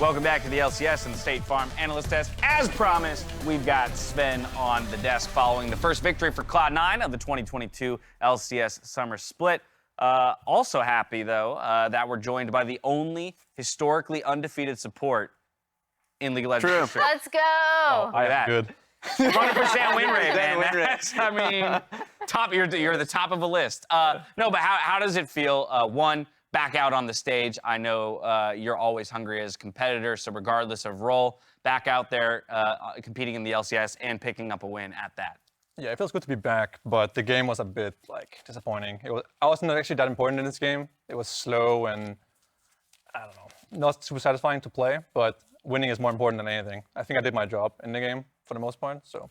Welcome back to the LCS and the State Farm Analyst Desk. As promised, we've got Sven on the desk following the first victory for Cloud9 of the 2022 LCS Summer Split. Also happy, though, that we're joined by the only historically undefeated support in League of Legends history. Let's go! Oh, look at that. Good. 20% win rate, man. I mean, you're the top of a list. No, but how does it feel? One, back out on the stage. I know you're always hungry as a competitor, so regardless of role, back out there competing in the LCS and picking up a win at that. Yeah, it feels good to be back, but the game was a bit disappointing. I wasn't actually that important in this game. It was slow and I don't know, not super satisfying to play, but winning is more important than anything. I think I did my job in the game for the most part, so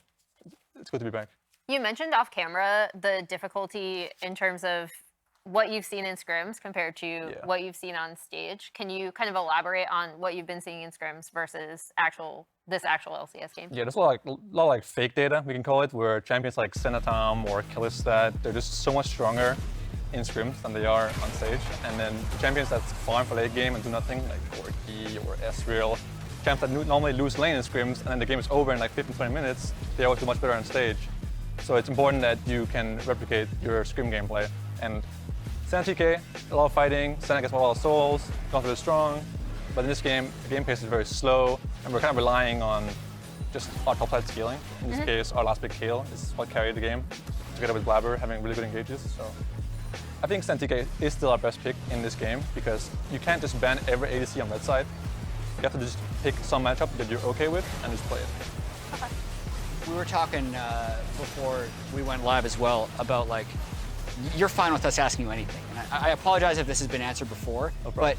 it's good to be back. You mentioned off camera the difficulty in terms of what you've seen in scrims compared to what you've seen on stage. Can you kind of elaborate on what you've been seeing in scrims versus this actual LCS game? Yeah, there's a lot of fake data, we can call it, where champions like Senatom or Kalista, they're just so much stronger in scrims than they are on stage. And then champions that farm for late game and do nothing, like Corki or Azir, champs that normally lose lane in scrims and then the game is over in like 15-20 minutes, they always do much better on stage. So it's important that you can replicate your scrim gameplay. And Senna TK, a lot of fighting, Senna gets a lot of souls, not very strong, but in this game, the game pace is very slow, and we're kind of relying on just our top-side scaling. In this case, our last big kill is what carried the game, together with Blabber having really good engages. So I think Senna TK is still our best pick in this game, because you can't just ban every ADC on red side. You have to just pick some matchup that you're okay with and just play it. Okay. We were talking before we went live as well about like, you're fine with us asking you anything. And I apologize if this has been answered before, but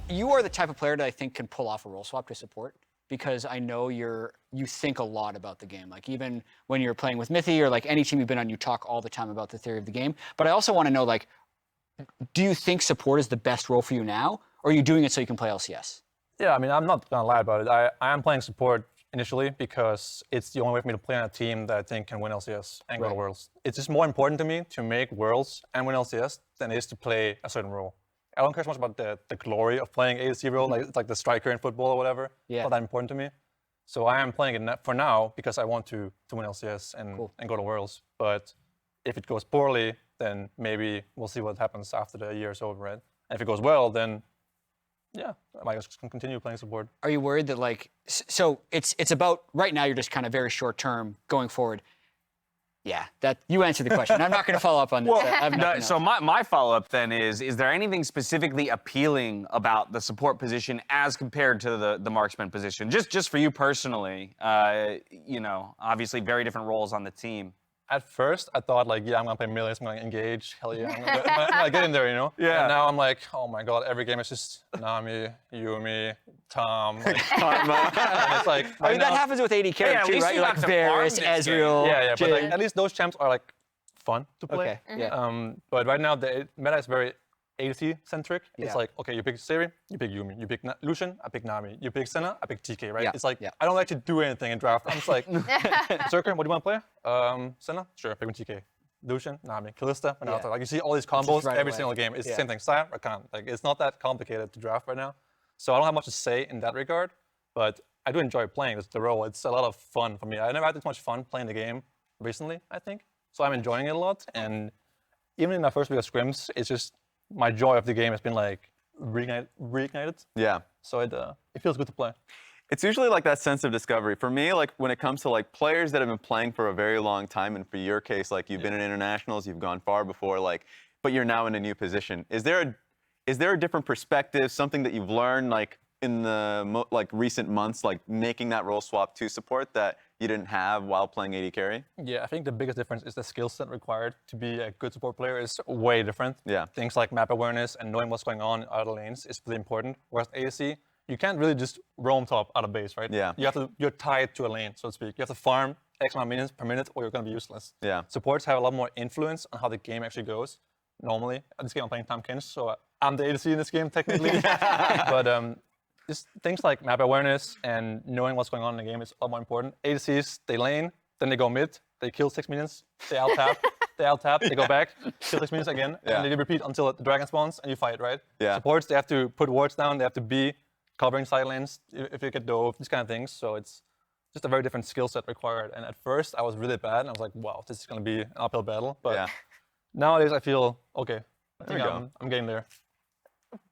you are the type of player that I think can pull off a role swap to support, because I know you think a lot about the game. Like even when you're playing with Mithy or like any team you've been on, you talk all the time about the theory of the game. But I also want to know, like, do you think support is the best role for you now, or are you doing it so you can play LCS? Yeah, I mean, I'm not gonna lie about it. I am playing support initially because it's the only way for me to play on a team that I think can win LCS and go to Worlds. It's just more important to me to make Worlds and win LCS than it is to play a certain role. I don't care so much about the glory of playing ADC role, like it's like the striker in football or whatever. Yeah. It's not that important to me. So I am playing it for now because I want to win LCS and go to Worlds. But if it goes poorly, then maybe we'll see what happens after the year is over, right? And if it goes well, then yeah, I might just continue playing support. Are you worried that like, so it's about, right now you're just kind of very short term going forward. Yeah, that you answered the question. I'm not going to follow up on this. Well, so my follow-up then is there anything specifically appealing about the support position as compared to the marksman position? Just for you personally, you know, obviously very different roles on the team. At first, I thought like, yeah, I'm gonna play Millions, I'm gonna engage, hell yeah, I'm gonna get in there, you know? Yeah. And now I'm like, oh my god, every game is just Nami, Yuumi, Tom. Like, and it's like, I mean, that happens with AD carry too, right? You're like Varus, Ezreal. Yeah, but like, at least those champs are like fun to play. Okay. Yeah. But right now, the meta is very ADC-centric. It's like, okay, you pick Siri, you pick Yuumi, you pick Lucien, I pick Nami, you pick Senna, I pick TK, right? It's like, I don't actually do anything in draft. I'm just like, Circle, what do you want to play? Senna? Sure, pick TK. Lucien, Nami, Kalista, Renata. Like you see all these combos every single game. It's the same thing. Saya, Rakan. Like it's not that complicated to draft right now. So I don't have much to say in that regard, but I do enjoy playing the role. It's a lot of fun for me. I never had this much fun playing the game recently, I think. So I'm enjoying it a lot. And even in my first week of scrims, it's just my joy of the game has been like reignited. Yeah. So it feels good to play. It's usually like that sense of discovery. For me, like when it comes to like players that have been playing for a very long time, and for your case, like you've been in internationals, you've gone far before, like, but you're now in a new position. Is there a different perspective, something that you've learned like in the recent months, like making that role swap to support that you didn't have while playing AD carry? Yeah, I think the biggest difference is the skill set required to be a good support player is way different. Yeah. Things like map awareness and knowing what's going on in other lanes is really important. Whereas ADC, you can't really just roam top out of base, right? Yeah. You're tied to a lane, so to speak. You have to farm X amount of minutes per minute or you're going to be useless. Yeah. Supports have a lot more influence on how the game actually goes. Normally, in this game I'm playing Tom Kins, so I'm the ADC in this game technically. But just things like map awareness and knowing what's going on in the game is a lot more important. ADCs, they lane, then they go mid, they kill 6 minions, they alt-tap, they go back, kill 6 minions again, and they repeat until the dragon spawns and you fight, right? Yeah. Supports, they have to put wards down, they have to be covering side lanes if you get dove, these kind of things. So it's just a very different skill set required. And at first, I was really bad, and I was like, wow, this is going to be an uphill battle. But nowadays, I feel, okay, I think I'm getting there.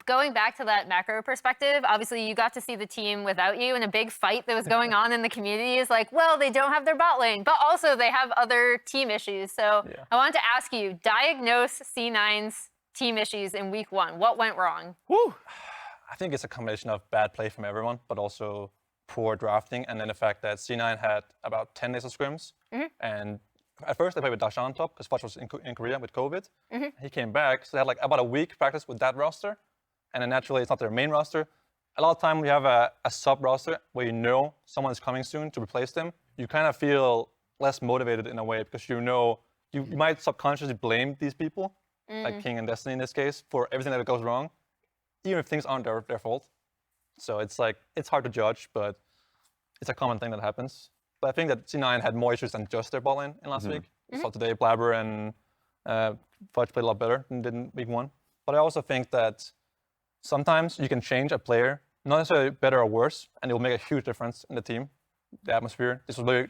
Going back to that macro perspective, obviously you got to see the team without you, and a big fight that was going on in the community is like, well, they don't have their bot lane, but also they have other team issues. So I wanted to ask you, diagnose C9's team issues in week 1. What went wrong? Woo. I think it's a combination of bad play from everyone, but also poor drafting, and then the fact that C9 had about 10 days of scrims. And at first they played with Dashan on top because Fudge was in Korea with COVID. He came back, so they had like about a week practice with that roster. And then naturally, it's not their main roster. A lot of time we have a sub roster where you know someone is coming soon to replace them. You kind of feel less motivated in a way because you know you might subconsciously blame these people, like King and Destiny in this case, for everything that goes wrong, even if things aren't their fault. So it's like, it's hard to judge, but it's a common thing that happens. But I think that C9 had more issues than just their bot lane in last week. So today, Blabber and Fudge played a lot better than did in week 1. But I also think that sometimes you can change a player, not necessarily better or worse, and it will make a huge difference in the team, the atmosphere. This was really,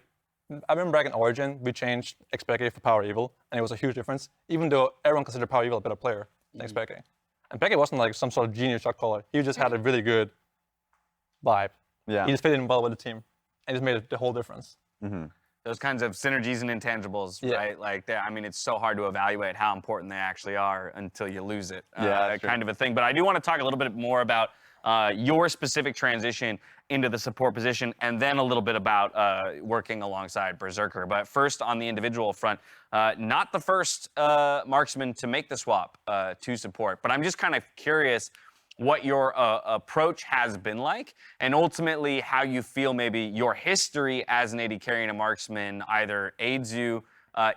I remember back in Origin, we changed Abbedagge for Power Evil, and it was a huge difference, even though everyone considered Power Evil a better player than Abbedagge. And Abbedagge wasn't like some sort of genius shot caller. He just had a really good vibe. Yeah. He just fit in well with the team, and it made the whole difference. Those kinds of synergies and intangibles, right? Like, I mean, it's so hard to evaluate how important they actually are until you lose it. Kind of a thing. But I do want to talk a little bit more about your specific transition into the support position, and then a little bit about working alongside Berserker. But first, on the individual front, not the first marksman to make the swap to support. But I'm just kind of curious what your approach has been like, and ultimately how you feel maybe your history as an AD carry and a marksman either aids you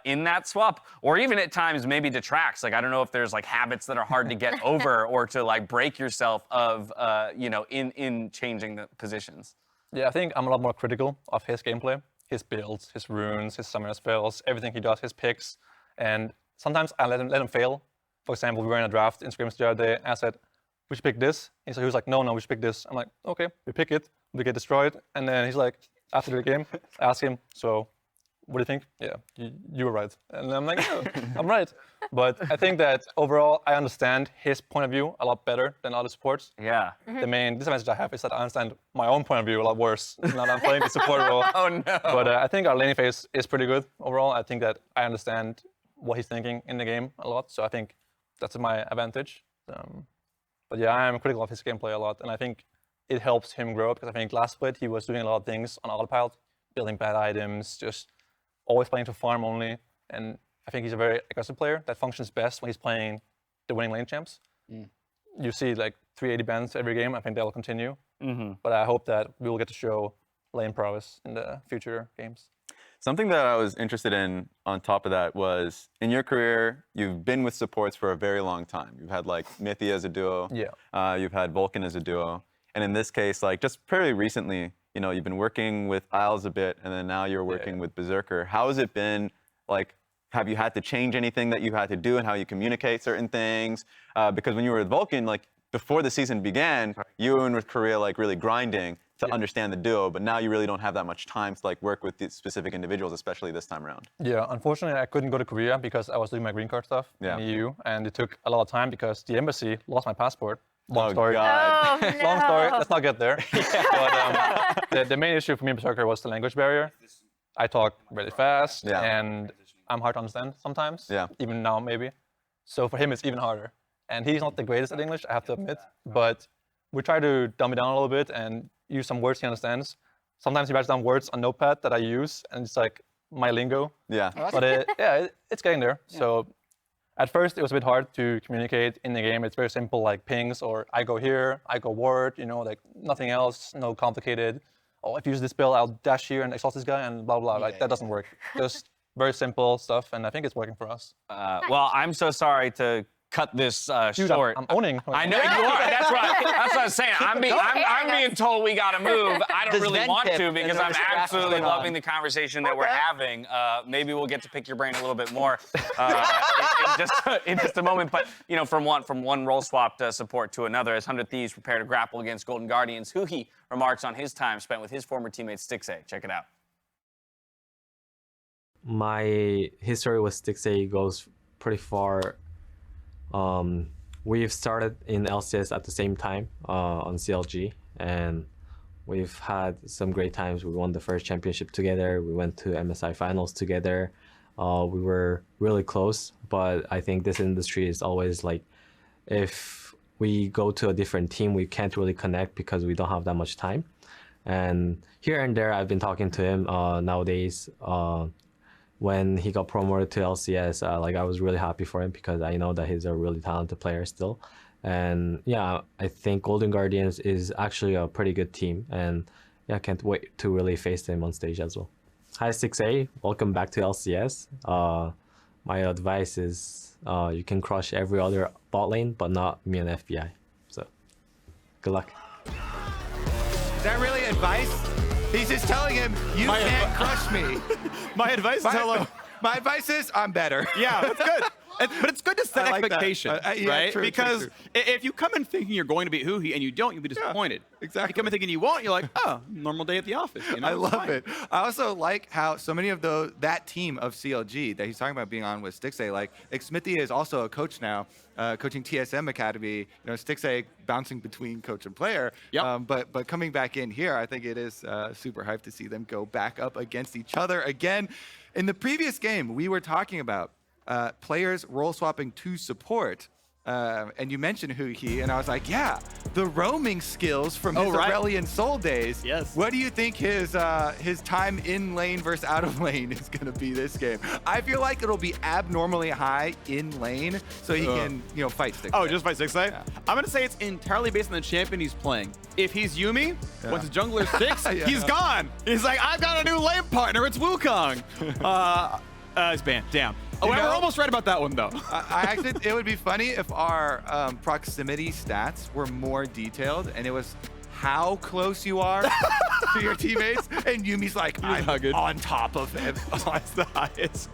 in that swap, or even at times maybe detracts. Like, I don't know if there's like habits that are hard to get over or to like break yourself of, you know, in changing the positions. Yeah, I think I'm a lot more critical of his gameplay, his builds, his runes, his summoner spells, everything he does, his picks. And sometimes I let him fail. For example, we were in a draft in Scrims the other day, and I said, we should pick this. And so he was like, no, we should pick this. I'm like, okay, we pick it, we get destroyed. And then he's like, after the game, I ask him, so what do you think? Yeah, you were right. And I'm like, oh, I'm right. But I think that overall, I understand his point of view a lot better than other supports. Yeah. The main disadvantage I have is that I understand my own point of view a lot worse now that I'm playing the support role. Oh, no. But I think our laning phase is pretty good overall. I think that I understand what he's thinking in the game a lot. So I think that's my advantage. But yeah, I am critical of his gameplay a lot, and I think it helps him grow because I think last split he was doing a lot of things on autopilot, building bad items, just always playing to farm only. And I think he's a very aggressive player that functions best when he's playing the winning lane champs. You see like 380 bans every game. I think that will continue. But I hope that we will get to show lane prowess in the future games. Something that I was interested in on top of that was, in your career, you've been with supports for a very long time. You've had like Mithy as a duo. You've had Vulcan as a duo. And in this case, like just fairly recently, you know, you've been working with Isles a bit, and then now you're working with Berserker. How has it been? Like, have you had to change anything that you had to do and how you communicate certain things? Because when you were with Vulcan, like before the season began, you were in with Korea like really grinding to understand the duo, but now you really don't have that much time to like work with these specific individuals, especially this time around. Yeah, unfortunately I couldn't go to Korea because I was doing my green card stuff in the EU, and it took a lot of time because the embassy lost my passport. Long story. God. Oh, no. Long story, let's not get there. But the main issue for me in Berserker was the language barrier. I talk really fast, and I'm hard to understand sometimes, even now maybe. So for him it's even harder. And he's not the greatest at English, I have to admit, but we try to dumb it down a little bit and use some words he understands. Sometimes he writes down words on Notepad that I use, and it's like my lingo. But it's getting there. So at first, it was a bit hard to communicate in the game. It's very simple, like pings, or I go here, I go word, you know, like nothing else, no complicated. Oh, if you use this spell, I'll dash here and exhaust this guy, and blah, blah, like that doesn't work. Just very simple stuff, and I think it's working for us. Well, I'm so sorry to cut this short. I'm owning. I know you are. That's what I was saying. I'm being told we got to move. I don't really want to because I'm absolutely loving the conversation that we're having. Maybe we'll get to pick your brain a little bit more in in just a moment. But from one role swap support to another, as 100 Thieves prepare to grapple against Golden Guardians, huhi remarks on his time spent with his former teammate Stixxay. Check it out. My history with Stixxay goes pretty far. We've started in LCS at the same time on CLG, and we've had some great times. We won the first championship together. We went to MSI finals together. We were really close, but I think this industry is always like, if we go to a different team, we can't really connect because we don't have that much time. And here and there, I've been talking to him nowadays. When he got promoted to LCS, I was really happy for him because I know that he's a really talented player still. And yeah, I think Golden Guardians is actually a pretty good team, and yeah, I can't wait to really face them on stage as well. Hi Stixxay, welcome back to LCS. My advice is you can crush every other bot lane, but not me and FBI. So good luck. Is that really advice? He's just telling him, you can't crush me. My advice is hello. My advice is, I'm better. Yeah, that's good. But it's good to set expectations, yeah, right? True, because true. if you come in thinking you're going to beat huhi and you don't, you'll be disappointed. Yeah, exactly. If you come in thinking you won't, you're like, oh, normal day at the office. I love it. I also like how so many of that team of CLG that he's talking about being on with Stixxay, like Smithy is also a coach now, coaching TSM Academy. Stixxay bouncing between coach and player. Yep. But coming back in here, I think it is super hyped to see them go back up against each other again. In the previous game, we were talking about players role swapping to support, and you mentioned huhi, and I was like, yeah, the roaming skills from his Aurelion Soul days. Yes. What do you think his time in lane versus out of lane is going to be this game? I feel like it'll be abnormally high in lane, so he can fight Stixxay. Oh, just fight Stixxay? Yeah. I'm going to say it's entirely based on the champion he's playing. If he's Yuumi, once his jungler sticks, he's gone. He's like, I've got a new lane partner. It's Wukong. It's banned. Damn. Oh, we're almost right about that one, though. I actually, it would be funny if our proximity stats were more detailed, and it was how close you are to your teammates, and Yumi's like, I'm on top of him. That's the highest.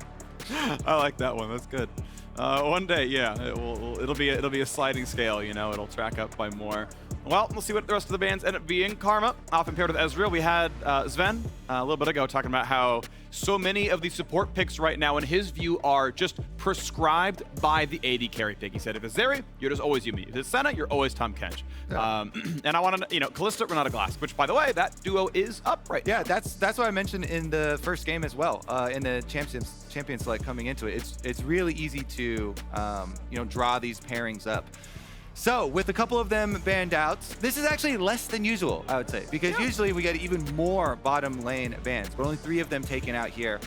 I like that one. That's good. One day, yeah, it'll be a sliding scale. It'll track up by more. Well, we'll see what the rest of the bands end up being. Karma, often paired with Ezreal. We had Sven a little bit ago talking about how so many of the support picks right now, in his view, are just prescribed by the AD carry pick. He said, if it's Zeri, you're just always Yuumi. If it's Senna, you're always Tahm Kench. Yeah. And I want to, Kalista, Renata, Glasc, which, by the way, that duo is up right now. Yeah, that's what I mentioned in the first game as well. In the Champions Select coming into it, it's really easy to, draw these pairings up. So, with a couple of them banned out, this is actually less than usual, I would say, because usually we get even more bottom lane bans, but only 3 of them taken out here,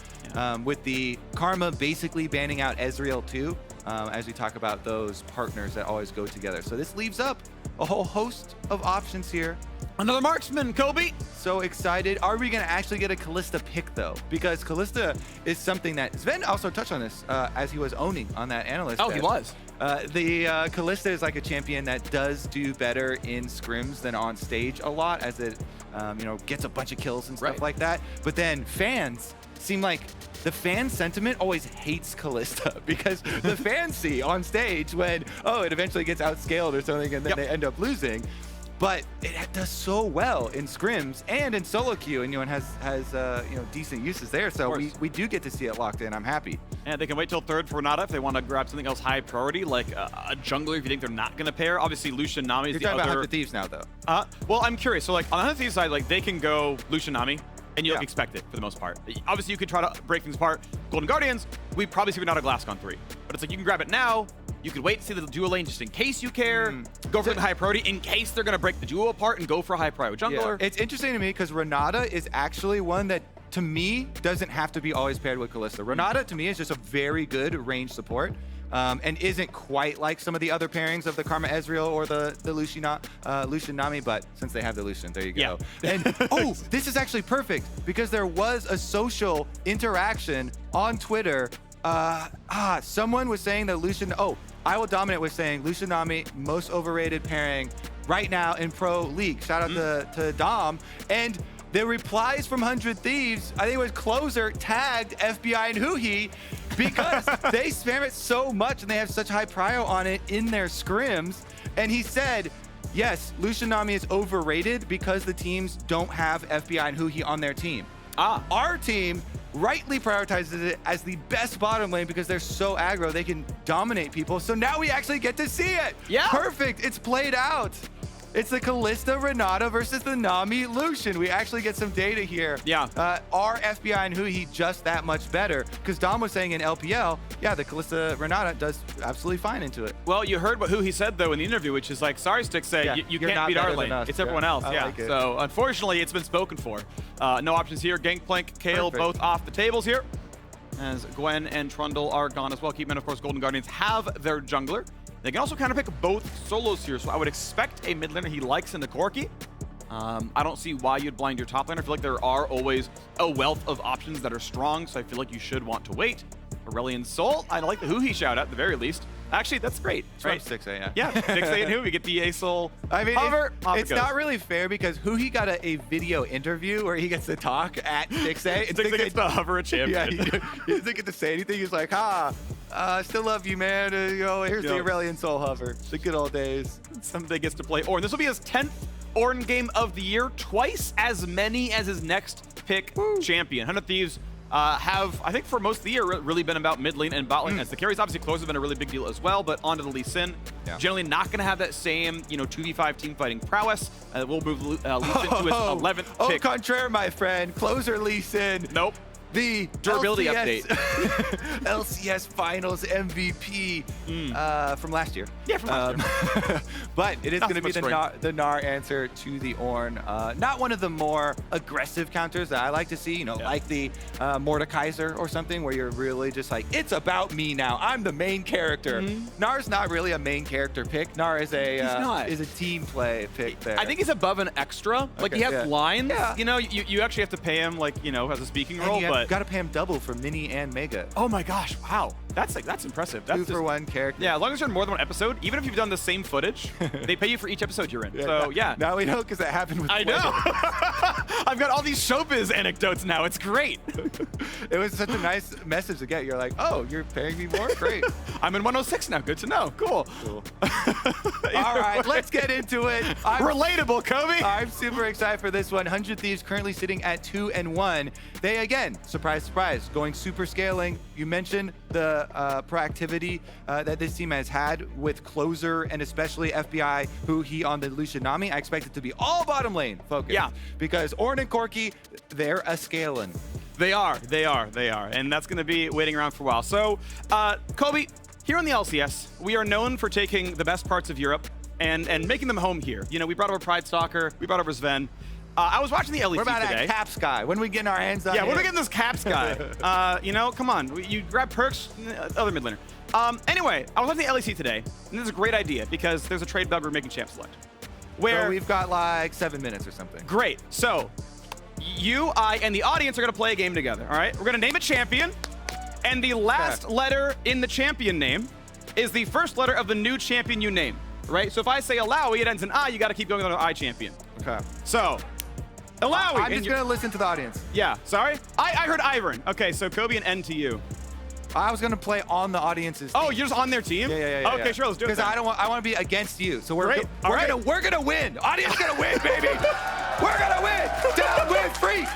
with the Karma basically banning out Ezreal too, as we talk about those partners that always go together. So this leaves up a whole host of options here. Another marksman, Kobe. So excited. Are we going to actually get a Kalista pick, though? Because Kalista is something that Sven also touched on this as he was owning on that analyst. Oh, he was. The Kalista is like a champion that does do better in scrims than on stage a lot, as it gets a bunch of kills and stuff like that. But then fans seem like the fan sentiment always hates Kalista because the fans see on stage when, it eventually gets outscaled or something and then they end up losing. But it does so well in scrims and in solo queue, and has decent uses there. So we do get to see it locked in. I'm happy. And they can wait till third for Renata if they want to grab something else high priority, like a jungler if you think they're not going to pair. Obviously, Lucien, Nami is the other. You're talking about 100 Thieves now, though. Well, I'm curious. So, like on the 100 Thieves side, like they can go Lucien, Nami, and you'll expect it for the most part. Obviously, you could try to break things apart. Golden Guardians, we probably see Renata Glasc on 3, but it's like you can grab it now. You could wait to see the duo lane just in case you care. Go for the high priority in case they're going to break the duo apart and go for a high priority jungler. Yeah. It's interesting to me because Renata is actually one that, to me, doesn't have to be always paired with Kalista. Renata, to me, is just a very good range support. And isn't quite like some of the other pairings of the Karma Ezreal or the Lucien Nami, but since they have the Lucien, there you go. Yeah. And this is actually perfect because there was a social interaction on Twitter. Someone was saying that Lucien, I Will Dominate was saying Lucien Nami, most overrated pairing right now in Pro League. Shout out to Dom. And the replies from 100 Thieves, I think it was Closer, tagged FBI and huhi because they spam it so much and they have such high prio on it in their scrims. And he said, yes, Lucien Nami is overrated because the teams don't have FBI and huhi on their team. Our team rightly prioritizes it as the best bottom lane because they're so aggro, they can dominate people. So now we actually get to see it. Yeah. Perfect. It's played out. It's the Kalista Renata versus the Nami Lucien. We actually get some data here. Yeah. Are FBI and huhi just that much better? Because Dom was saying in LPL, yeah, the Kalista Renata does absolutely fine into it. Well, you heard what huhi said, though, in the interview, which is like, sorry, Stixxay, Yeah, you you're can't not beat our better than lane. us. It's everyone else, I yeah. like it. So, unfortunately, it's been spoken for. No options here. Gangplank, Kale, Perfect. both off the tables here. As Gwen and Trundle are gone as well. Keep in, of course, Golden Guardians have their jungler. They can also kind of pick both solos here, so I would expect a mid laner he likes in the Corki. I don't see why you'd blind your top laner. I feel like there are always a wealth of options that are strong, so I feel like you should want to wait. Aurelion Sol, I like the huhi shout at the very least. Actually, that's great, right? From Stixxay, yeah. Yeah, Stixxay and huhi get the A-Sol I mean, hover. off it it's goes. not really fair because huhi got a video interview where he gets to talk at Stixxay. and Stixxay gets to hover a Yeah, champion. he doesn't get to say anything. He's like, still love you, man. Here's the Yep. Aurelion Sol hover. The good old days. Ssumday gets to play Ornn. This will be his 10th Ornn game of the year, twice as many as his next pick champion. 100 Thieves have, I think for most of the year, really been about mid lane and bot lane as the carries. Obviously, close have been a really big deal as well, but onto the Lee Sin. Yeah. Generally not going to have that same, 2v5 team fighting prowess. We'll move Lee Sin to his 11th Au pick. contraire, my friend. Closer Lee Sin. Nope. The Durability LCS update. LCS Finals MVP from last year. Yeah, from last year. But it is Not going to be so much the Gnar answer to the Ornn. Not one of the more aggressive counters that I like to see, like the Mordekaiser or something where you're really just like, it's about me now. I'm the main character. Gnar's not really a main character pick. Gnar is a team play pick there. I think he's above an extra. Like, Okay, he has yeah. lines. Yeah. You actually have to pay him, like, as a speaking And role, you but... got to pay him double for mini and mega. Oh my gosh, wow. That's impressive. That's Two for one character. Yeah, as long as you're in more than one episode, even if you've done the same footage, they pay you for each episode you're in. So, yeah. Now we know because that happened with I know. I've got all these showbiz anecdotes now. It's great. It was such a nice message to get. You're like, oh, you're paying me more? Great. I'm in 106 now. Good to know. Cool. All right, let's get into it. Relatable, Kobe. I'm super excited for this one. 100 Thieves currently sitting at 2-1. They, again, surprise, surprise, going super scaling. You mentioned the proactivity that this team has had with Closer and especially FBI, huhi on the Lucien Nami. I expect it to be all bottom lane focused. Yeah. Because Ornn and Corki, they're a scaling. They are. And that's going to be waiting around for a while. So, Kobe, here on the LCS, we are known for taking the best parts of Europe and making them home here. We brought over Pridestalker. We brought over Sven. I was watching the LEC What about today. that Caps guy? When are we getting our hands on Yeah, him? when are we getting this Caps guy? Come on. You grab Perks, other mid laner. Anyway, I was watching the LEC today, and this is a great idea because there's a trade bug we're making champ select. Where So we've got like 7 minutes or something. Great. So, you, I, and the audience are going to play a game together, all right? We're going to name a champion, and the last letter in the champion name is the first letter of the new champion you name, right? So if I say Alawi, it ends in I, you got to keep going on I champion. Okay. So, Alawi. I'm just going to listen to the audience. Yeah, sorry? I heard Ivern. Okay, so Kobe and N to you. I was gonna play on the audience's Oh, team. you're just on their team? Yeah. Okay, sure, let's do it. Because then. I want to be against you. So we're Great. All right. gonna win. Audience gonna win, baby. We're gonna win. Down with Phreak.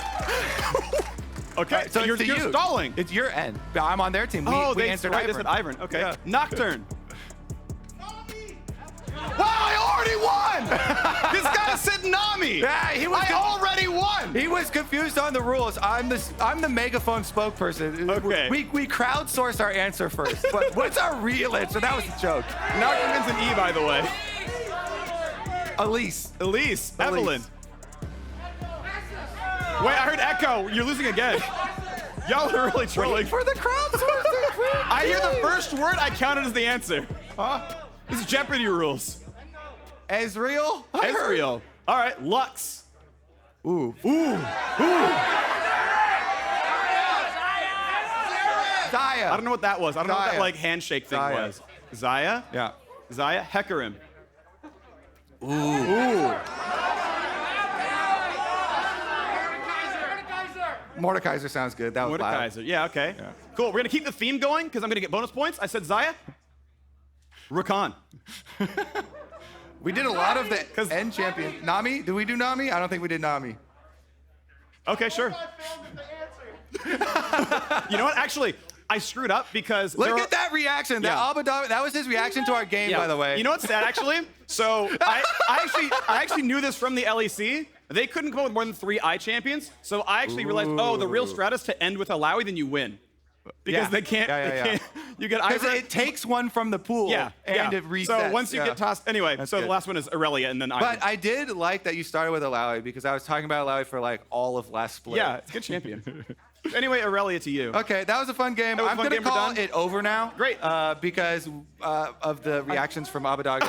Okay, so it's you're to you. stalling. It's your end. But I'm on their team. We they answered right, Ivern. they said Ivern. Okay. Yeah. Nocturne. Wow, I already won! This guy said Nami! Yeah, I already won! He was confused on the rules. I'm the megaphone spokesperson. Okay. We crowdsourced our answer first. But what's our real answer? That was a joke. Nocturne ends in E, by the way. Elise. Evelyn. Wait, I heard Echo. You're losing again. Y'all are really trolling. For the crowdsourcing. I hear the first word, I count it as the answer. Huh? This is Jeopardy rules. Ezreal? I heard. Ezreal. All right, Lux. Ooh. Ooh. Zaya. I don't know what that was. I don't know what that Zaya. like handshake thing Zaya. was. Zaya? Yeah. Zaya? Hecarim. Mordekaiser sounds good. That was loud. Mordekaiser. Yeah, okay. Yeah. Cool. We're going to keep the theme going because I'm going to get bonus points. I said Xayah. Rakan. We did a lot of the end champion. Nami? Did we do Nami? I don't think we did Nami. Okay, sure. You know what? Actually, I screwed up because look at that reaction. Yeah. That was his reaction to our game, by the way. You know what's sad, actually? So I actually knew this from the LEC. They couldn't come up with more than 3 I champions. So I actually realized, oh, the real strat is to end with Alawi, then you win. Because they can't. You get either. It takes one from the pool. Yeah. And it resets. So once you get tossed, anyway. That's so good. the last one is Aurelia, and then I. But I did like that you started with Alawi because I was talking about Alawi for like all of last split. Yeah, it's a good champion. Anyway, Aurelia to you. Okay, that was a fun game. I'm going to call it over now. Great. Because of the reactions from Abbedagge.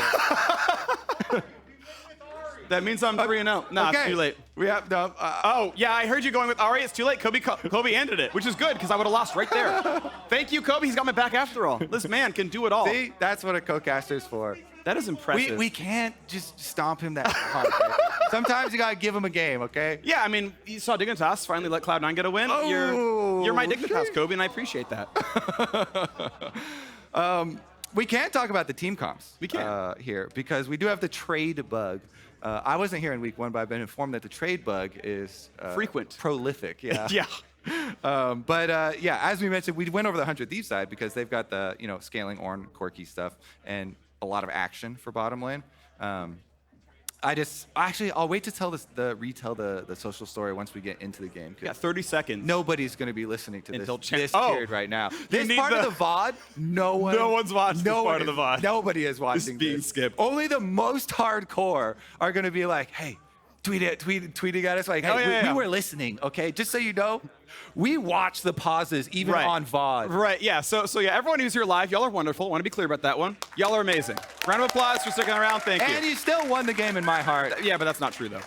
That means I'm 3-0. Nah, okay. It's too late. We have no. Oh, yeah, I heard you going with Ari. It's too late. Kobe ended it, which is good because I would have lost right there. Thank you, Kobe. He's got my back after all. This man can do it all. See, that's what a co-caster's for. That is impressive. We can't just stomp him that hard. Right? Sometimes you gotta give him a game, okay? Yeah, I mean, you saw Dignitas finally let Cloud9 get a win. Oh, you're my Dignitas, Kobe, and I appreciate that. We can't talk about the team comps. We can't. Here because we do have the trade bug. I wasn't here in week 1, but I've been informed that the trade bug is frequent, prolific. Yeah. Yeah. Yeah, as we mentioned, we went over the 100 Thieves side because they've got the scaling Ornn, Corki stuff and a lot of action for bottom lane. I'll wait to retell the social story once we get into the game. Yeah, 30 seconds. Nobody's going to be listening to this period right now. You This need part of the VOD, no one's watching this part of the VOD. Nobody is watching being this. skipped. Only the most hardcore are going to be like, hey, tweeting at us like, hey, we were listening, okay? Just so you know, we watch the pauses even on VOD. Right, yeah. So yeah, everyone who's here live, y'all are wonderful. I want to be clear about that one. Y'all are amazing. Round of applause for sticking around. Thank you. And you still won the game in my heart. Yeah, but that's not true, though.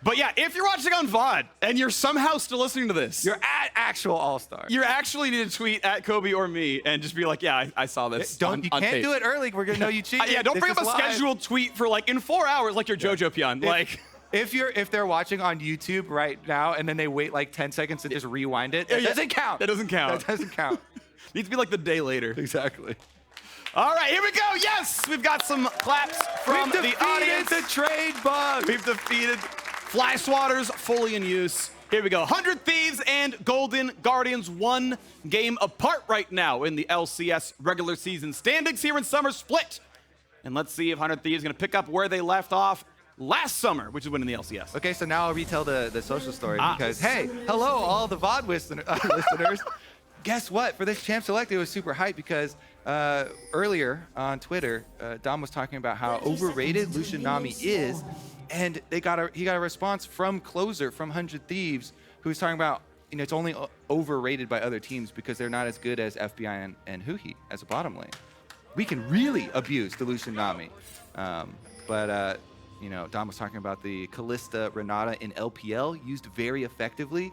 But yeah, if you're watching on VOD and you're somehow still listening to this, you're at actual All-Star. You actually need to tweet at Kobe or me and just be like, yeah, I saw this. You can't do it early. We're going to know you cheated. Yeah, don't bring up a scheduled tweet for like in 4 hours like you're JoJo Pion. If they're watching on YouTube right now and then they wait like 10 seconds to just rewind it, that doesn't count. That doesn't count. That doesn't count. Needs to be like the day later. Exactly. All right, here we go. Yes, we've got some claps from the audience. The trade bug. We've defeated Fly Swatters fully in use. Here we go. 100 Thieves and Golden Guardians 1 game apart right now in the LCS regular season standings here in Summer Split. And let's see if 100 Thieves is going to pick up where they left off last summer, which is winning the LCS. Okay, so now I'll retell the social story because, hey, hello, all the VOD listeners. Guess what? For this Champ Select, it was super hype because earlier on Twitter, Dom was talking about how overrated Lucien Nami is, and he got a response from Closer from 100 Thieves, who was talking about it's only overrated by other teams because they're not as good as FBI and huhi as a bottom lane. We can really abuse the Lucien Nami, Dom was talking about the Kalista Renata in LPL used very effectively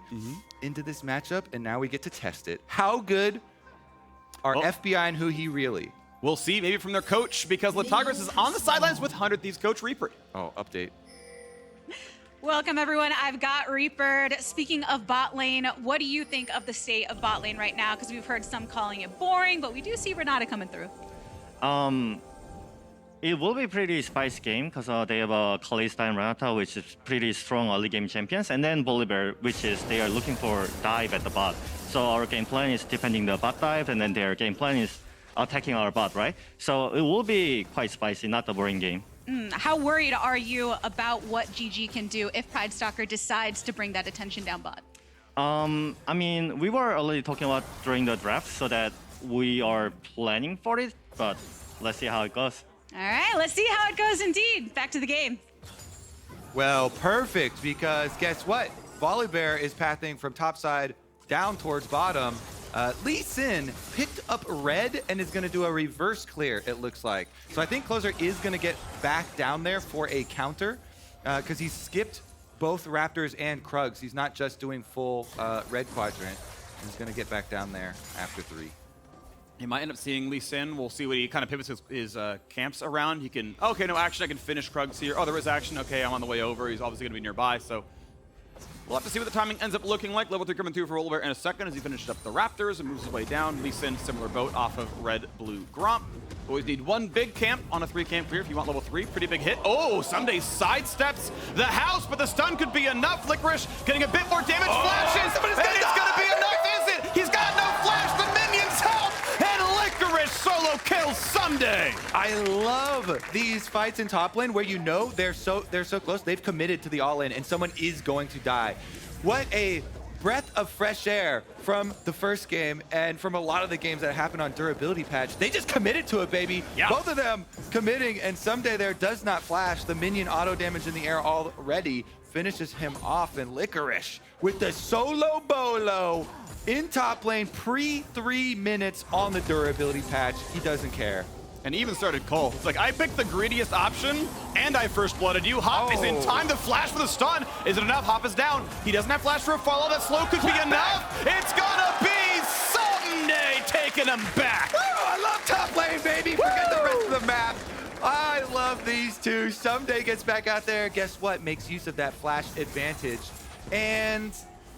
into this matchup, and now we get to test it. How good are FBI and huhi really? We'll see, maybe from their coach, because LeTigress is on the sidelines with 100 Thieves coach Reaper. Oh, update. Welcome, everyone. I've got Reaper. Speaking of bot lane, what do you think of the state of bot lane right now? Because we've heard some calling it boring, but we do see Renata coming through. It will be pretty spicy game because they have Kalista and Renata, which is pretty strong early game champions, and then Volibear, which is they are looking for dive at the bot. So our game plan is defending the bot dive, and then their game plan is attacking our bot, right? So it will be quite spicy, not a boring game. How worried are you about what GG can do if Pridestalker decides to bring that attention down bot? I mean, we were already talking about during the draft, so that we are planning for it, but let's see how it goes. All right, let's see how it goes indeed. Back to the game. Well, perfect, because guess what? Volibear is pathing from top side down towards bottom. Lee picked up red and is going to do a reverse clear, it looks like. So I think Closer is going to get back down there for a counter because he skipped both Raptors and Krugs. He's not just doing full red quadrant. He's going to get back down there after 3. He might end up seeing Lee Sin. We'll see what he kind of pivots his camps around. He can, okay, no action, I can finish Krugs here. Oh, there is action. Okay, I'm on the way over. He's obviously going to be nearby, so We'll have to see what the timing ends up looking like. Level 3 coming through for Volibear in a second as he finishes up the Raptors and moves his way down. Lucien, similar boat off of red, blue, Gromp. Always need one big camp on a 3-camp clear if you want level 3. Pretty big hit. Oh, Ssumday sidesteps the house, but the stun could be enough. Licorice getting a bit more damage. Flashes, and it's going to be enough, is it? He's got no flash. The minions help, and Licorice solo kills Ssumday. I love these fights in top lane where you know they're so close. They've committed to the all-in, and someone is going to die. What a breath of fresh air from the first game and from a lot of the games that happened on durability patch. They just committed to it, baby. Yeah. Both of them committing, and Ssumday there does not flash. The minion auto damage in the air already finishes him off, and Licorice with the solo bolo in top lane pre 3 minutes on the durability patch. He doesn't care. And even started Cole. It's like, I picked the greediest option, and I first blooded you. Hop is in time to flash for the stun. Is it enough? Hop is down. He doesn't have flash for a follow. That slow could be enough. It's gonna be Ssumday taking him back. Woo, I love top lane, baby. Forget the rest of the map. I love these two. Ssumday gets back out there. Guess what? Makes use of that flash advantage. And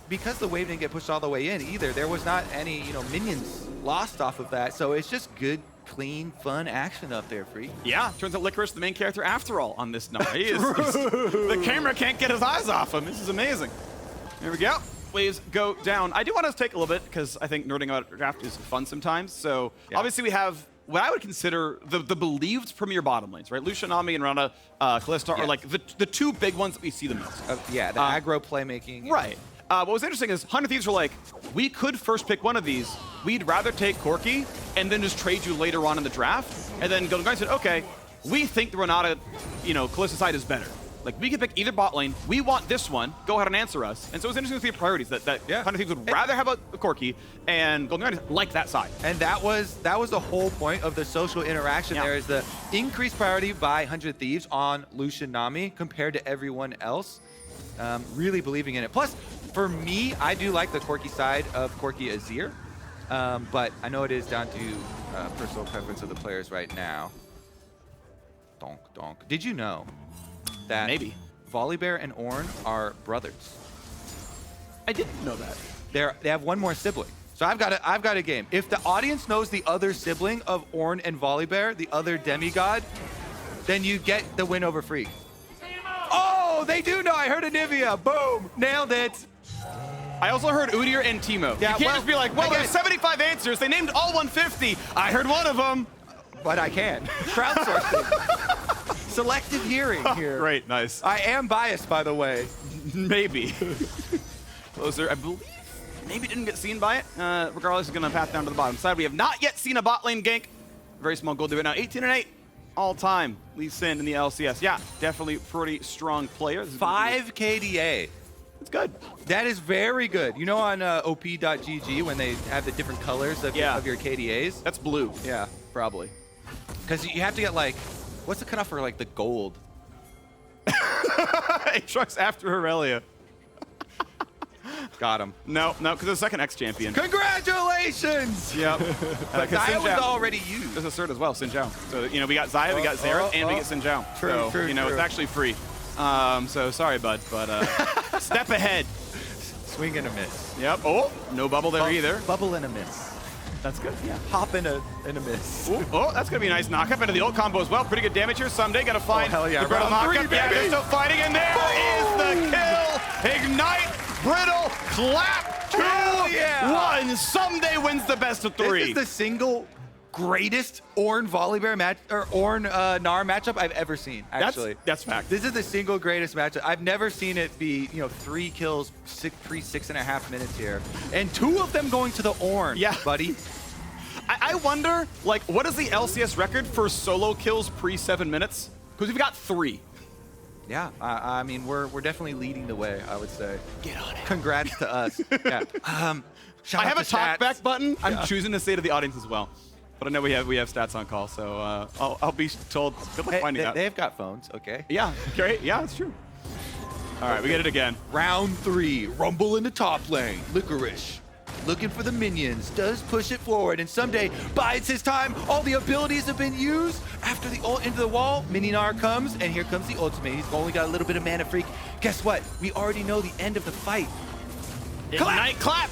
because the wave didn't get pushed all the way in either, there was not any, minions lost off of that. So it's just good, clean, fun action up there, Phreak. Yeah, turns out Licorice the main character after all on this number. The camera can't get his eyes off him. This is amazing. There we go. Waves go down. I do want to take a little bit because I think nerding about draft is fun sometimes. So obviously we have what I would consider the believed premier bottom lanes, right? Lucien, Nami, and Renata, Kalista are like the two big ones that we see the most. The aggro playmaking. Right. What was interesting is 100 Thieves were like, we could first pick one of these. We'd rather take Corki and then just trade you later on in the draft. And then Golden Guy said, okay, we think the Renata, Kalista side is better. Like, we could pick either bot lane. We want this one. Go ahead and answer us. And so it was interesting to see the priorities that 100 Thieves would rather have a Corki, and Golden Guy like that side. And that was the whole point of the social interaction. There is the increased priority by 100 Thieves on Lucien Nami compared to everyone else. Really believing in it. Plus, for me, I do like the Corki side of Corki Azir, but I know it is down to personal preference of the players right now. Donk, donk. Did you know that maybe Volibear and Ornn are brothers? I didn't know that. They have one more sibling. So I've got a game. If the audience knows the other sibling of Ornn and Volibear, the other demigod, then you get the win over Phreak. Oh, they do know. I heard Anivia. Boom. Nailed it. I also heard Udyr and Teemo. Yeah, you can't just be like, well, there's 75 answers. They named all 150. I heard one of them. But I can. Crowdsourcing. Selective hearing here. Great, nice. I am biased, by the way. Maybe. Closer, I believe. Maybe didn't get seen by it. Regardless, is going to path down to the bottom side. We have not yet seen a bot lane gank. Very small gold do it now. 18-8. All time. Lucien in the LCS. Yeah, definitely pretty strong player. 5 KDA. It's good. That is very good. You know on op.gg when they have the different colors of your KDAs? That's blue. Yeah, probably. Because you have to get like, what's the cutoff for like the gold? Aatrox after Aurelia. Got him. No, because the second X champion. Congratulations! Yep. Xayah was already used. There's a third as well, Xin Zhao. So, we got Xayah, we got Xerath, and we get Xin Zhao. True, so, it's actually free. So, sorry, bud, but step ahead. Swing and a miss. Yep. Oh, no bubble there either. Bubble and a miss. That's good. Yeah. Hop and a miss. Ooh, oh, that's going to be a nice knock-up into the ult combo as well. Pretty good damage here. Ssumday got to find hell yeah. the brittle Round knock-up. three, Yeah, baby. they're still fighting, and there is the kill. Ignite, brittle, clap, 2-1. Ssumday wins the best of 3. This is the single greatest Ornn Volibear match or Ornn Gnar matchup I've ever seen. Actually, that's fact. This is the single greatest matchup. I've never seen it be 3 kills, 6.5 minutes here, and 2 of them going to the Ornn. Yeah, buddy. I wonder, what is the LCS record for solo kills pre 7 minutes? Because we've got 3. Yeah, I mean we're definitely leading the way. I would say. Get on it. Congrats to us. Yeah. I have a talkback button. I'm choosing to say to the audience as well. But I know we have stats on call, so I'll be told. Good luck finding out. They've got phones, okay? Yeah, great. Yeah, it's true. All right, we get it again. Round 3, rumble in the top lane. Licorice looking for the minions, does push it forward, and Ssumday bides his time. All the abilities have been used. After the ult into the wall, Gnar comes, and here comes the ultimate. He's only got a little bit of mana, Phreak. Guess what? We already know the end of the fight. Ignite clap!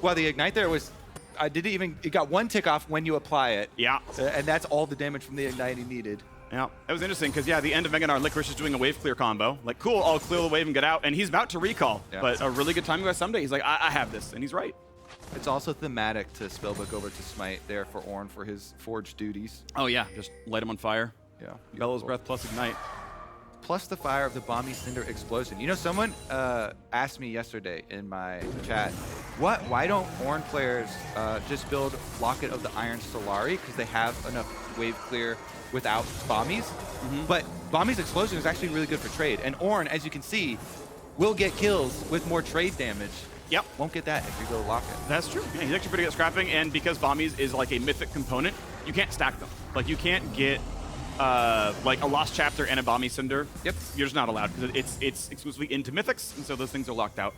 Well, the ignite there was, it got one tick off when you apply it. Yeah. And that's all the damage from the ignite he needed. Yeah, it was interesting because, yeah, the end of Gnar, Licorice is doing a wave clear combo. Like, cool, I'll clear the wave and get out. And he's about to recall. Yeah. But a really good timing by Ssumday. He's like, I have this. And he's right. It's also thematic to spellbook over to Smite there for Ornn for his forge duties. Oh, yeah, just light him on fire. Yeah. Bellows Breath plus Ignite. Plus the fire of the Bomby Cinder explosion. You know, someone asked me yesterday in my chat, why don't Ornn players just build Locket of the Iron Solari? Because they have enough wave clear without Bombies. But Bomby's explosion is actually really good for trade. And Ornn, as you can see, will get kills with more trade damage. Yep. Won't get that if you go Locket. That's true. Yeah, he's actually pretty good at scrapping, and because Bombies is like a mythic component, you can't stack them. Like, you can't get like a Lost Chapter and a Bomby Cinder. Yep. You're just not allowed, because it's exclusively into mythics, and so those things are locked out.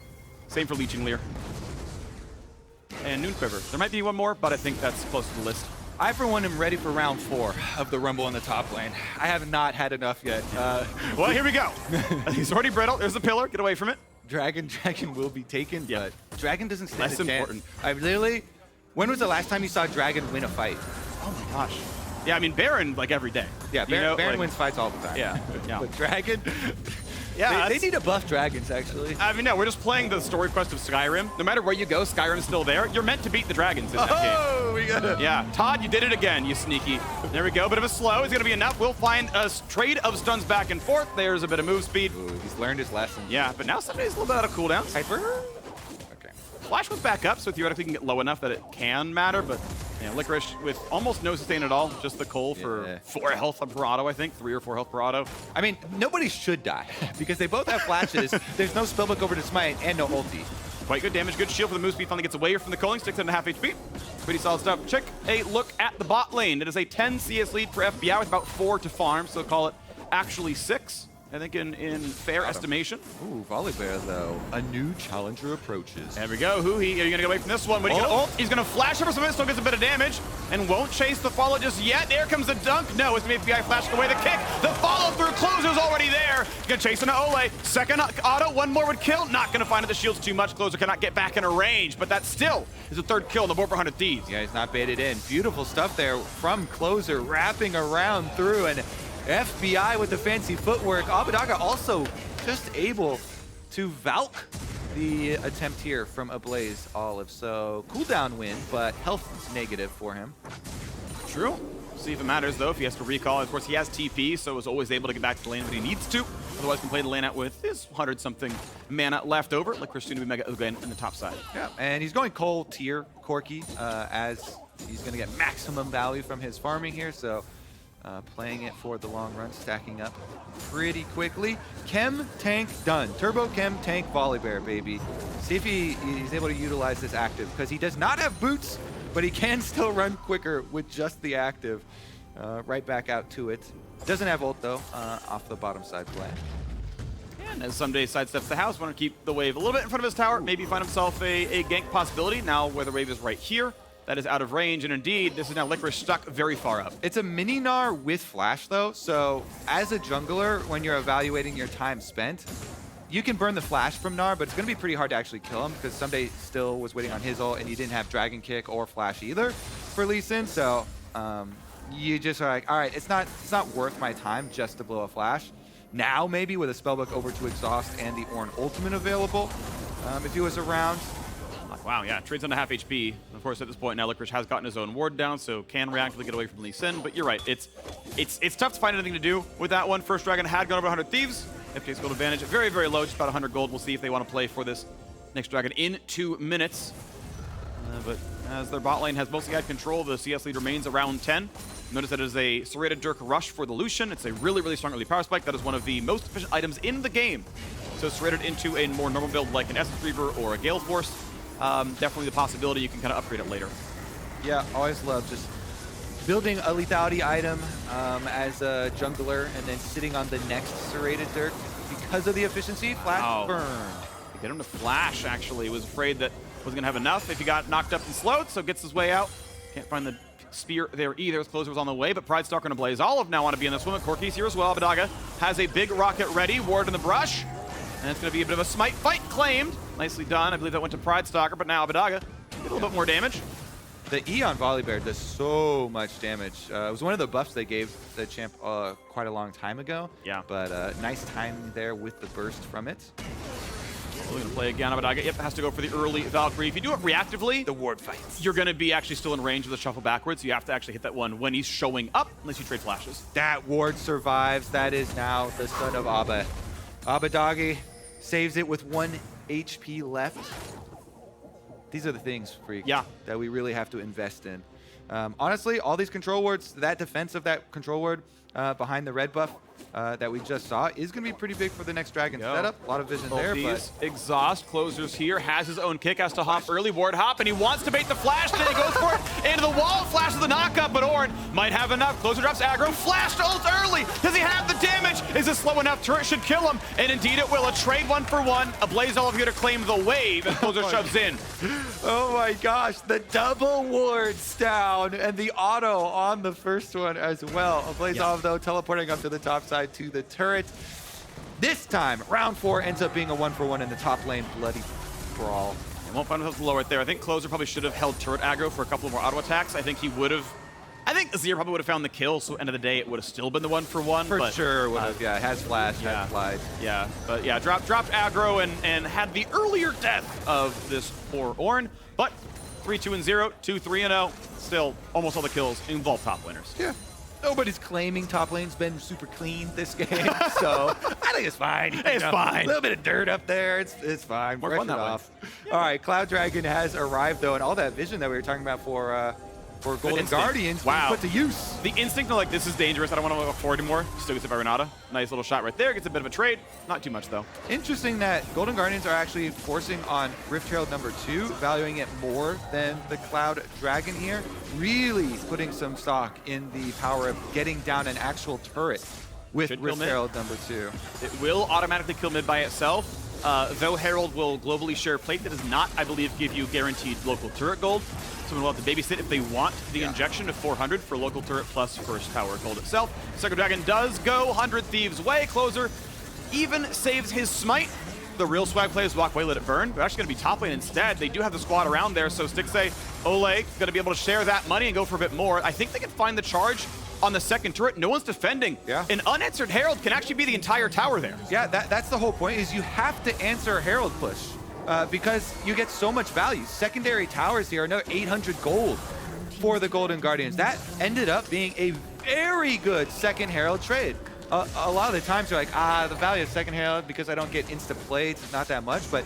Same for Leeching Leer. And Noon Quiver. There might be one more, but I think that's close to the list. I, for one, am ready for round 4 of the Rumble in the top lane. I have not had enough yet. Well, here we go. He's already brittle. There's the pillar. Get away from it. Dragon will be taken, Yeah. but Dragon doesn't stand Less a chance. important. I literally, when was the last time you saw Dragon win a fight? Oh my gosh. Yeah, I mean, Baron, like, every day. Yeah, You know, Baron like- wins fights all the time. Yeah, yeah. But Dragon, Yeah, they that's- need to buff Dragons, actually. I mean, no, we're just playing the story quest of Skyrim. No matter where you go, Skyrim's still there. You're meant to beat the dragons in that game. Oh, we got it. Yeah, Todd, you did it again, you sneaky. There we go, bit of a slow. Is going to be enough. We'll find a trade of stuns back and forth. There's a bit of move speed. Ooh, he's learned his lesson. Yeah, but now Ssumday's a little bit out of cooldown. Hyper? Okay. Flash was back up, so theoretically you can get low enough that it can matter, but yeah, Licorice with almost no sustain at all, just the Cole for 4 health per auto, I think, 3 or 4 health per auto. I mean, nobody should die because they both have flashes. There's no spellbook over to Smite and no ulti. Quite good damage, good shield for the move speed, finally gets away from the culling, 6.5 HP. Pretty solid stuff. Check a look at the bot lane. It is a 10 CS lead for FBI with about 4 to farm, so call it actually 6. I think in fair estimation. Ooh, Volibear, though. A new challenger approaches. There we go. Huhi, are you going to get away from this one? What are you going to ult? He's going to flash over some of it, still gets a bit of damage, and won't chase the follow just yet. There comes the dunk. No, it's going to be FBI flashing away the kick. The follow-through closer's already there. He's going to chase into Olleh. Second auto, one more would kill. Not going to find it. The shield's too much. Closer cannot get back in a range, but that still is a 3rd kill on the board for 100 Thieves. Yeah, he's not baited in. Beautiful stuff there from Closer, wrapping around through, and FBI with the fancy footwork. Abbedagge also just able to Valk the attempt here from Ablazeolive. So cooldown win, but health negative for him. True. See if it matters, though, if he has to recall. Of course, he has TP, so is always able to get back to the lane when he needs to. Otherwise, can play the lane out with his 100-something mana left over. Licorice soon to be Mega again in the top side. Yeah, and he's going Cole tier Corki as he's going to get maximum value from his farming here. So playing it for the long run, stacking up pretty quickly. Chem tank done. Turbo Chem tank Volibear, baby. See if he's able to utilize this active, because he does not have boots, but he can still run quicker with just the active. Right back out to it. Doesn't have ult, though, off the bottom side play. And as Ssumday sidesteps the house, want to keep the wave a little bit in front of his tower, maybe find himself a gank possibility. Now, where the wave is right here, that is out of range, and indeed, this is now Licorice stuck very far up. It's a mini Gnar with flash, though, so as a jungler, when you're evaluating your time spent, you can burn the flash from Gnar, but it's going to be pretty hard to actually kill him, because Ssumday still was waiting on his ult, and he didn't have Dragon Kick or flash either for Lee Sin, so you just are like, all right, it's not worth my time just to blow a flash. Now, maybe, with a spellbook over to Exhaust and the Ornn ultimate available, if he was around. Wow, yeah, trades on to half HP. Of course, at this point now, Licorice has gotten his own ward down, so can reactively get away from Lee Sin. But you're right, it's tough to find anything to do with that one. First Dragon had gone over 100 Thieves. FJ's gold advantage, very, very low, just about 100 gold. We'll see if they want to play for this next Dragon in 2 minutes. But as their bot lane has mostly had control, the CS lead remains around 10. Notice that it is a Serrated Dirk Rush for the Lucien. It's a really, really strong early power spike. That is one of the most efficient items in the game. So serrated into a more normal build like an Essence Reaver or a Gale Force. Definitely the possibility you can kind of upgrade it later. Yeah, always love just building a lethality item as a jungler and then sitting on the next Serrated Dirk because of the efficiency. Flash burned. Get him to flash, actually. Was afraid that Wasn't gonna have enough if he got knocked up and slowed, so gets his way out. Can't find the spear there either. His closer was on the way, but Pridestalker and Ablazeolive now want to be in this one. Corki's here as well. Abbedagge has a big rocket ready. Ward in the brush. And it's going to be a bit of a smite fight claimed. Nicely done. I believe that went to Pridestalker, but now Abbedagge get a little bit more damage. The E on Volibear does so much damage. It was one of the buffs they gave the champ quite a long time ago. Yeah. But nice timing there with the burst from it. We're going to play again. Abbedagge, yep, has to go for the early Valkyrie. If you do it reactively, The ward fights. you're going to be actually still in range of the shuffle backwards. You have to actually hit that one when he's showing up, unless you trade flashes. That ward survives. That is now the son of Abba. Abbedagge saves it with 1 HP left. These are the things, Phreak, that we really have to invest in. Honestly, all these control wards, that defense of that control ward behind the red buff that we just saw is going to be pretty big for the next dragon setup. A lot of vision there, but Exhaust closers here, has his own kick, has to hop early, ward hop, and he wants to bait the flash, then he goes for it into the wall, flashes the knockup, but Ornn might have enough. Closer drops aggro, flash to ult early. Does he have the damage? Is it slow enough? Turret should kill him, and indeed it will. A trade 1-for-1. Ablazeolive here to claim the wave, and closer shoves in. oh my gosh, the double wards down, and the auto on the first one as well. Ablazeolive, though, teleporting up to the top side to the turret. This time, round 4 ends up being a 1-for-1 in the top lane bloody brawl. He won't find himself lower it there. I think Closer probably should have held turret aggro for a couple more auto attacks. I think he would have. I think Azir probably would have found the kill, so end of the day it would have still been the 1-for-1. For but, sure would have, yeah. Has flash, has slide. Yeah, but yeah, dropped aggro and had the earlier death of this poor Ornn. But 3-2-0, 2-3-0. Still, almost all the kills involve top laners. Yeah. Nobody's claiming top lane's been super clean this game, so I think it's fine. It's fine. A little bit of dirt up there. It's fine. More Brush fun it that way. off. All right, Cloud Dragon has arrived, though, and all that vision that we were talking about for Golden instinct. Guardians being Wow. put to use. The instinct of like, this is dangerous, I don't want to look forward anymore. Still gets it by Renata. Nice little shot right there. Gets a bit of a trade. Not too much, though. Interesting that Golden Guardians are actually forcing on Rift Herald number 2, valuing it more than the Cloud Dragon here. Really putting some stock in the power of getting down an actual turret with Should kill Rift mid. Herald number 2. It will automatically kill mid by itself. Though Herald will globally share plate, that does not, I believe, give you guaranteed local turret gold. Someone will have to babysit if they want the injection of 400 for local turret plus first tower gold itself. Second Dragon does go 100 Thieves way. Closer even saves his smite. The real swag players walk away, let it burn. They're actually going to be top lane instead. They do have the squad around there, so Stixxay, Olleh going to be able to share that money and go for a bit more. I think they can find the charge on the second turret. No one's defending. Yeah. An unanswered Herald can actually be the entire tower there. Yeah, that's the whole point, is you have to answer a Herald push because you get so much value. Secondary towers here, another 800 gold for the Golden Guardians. That ended up being a very good second Herald trade. A lot of the times you're like, the value of second Herald, because I don't get insta plates, it's not that much, but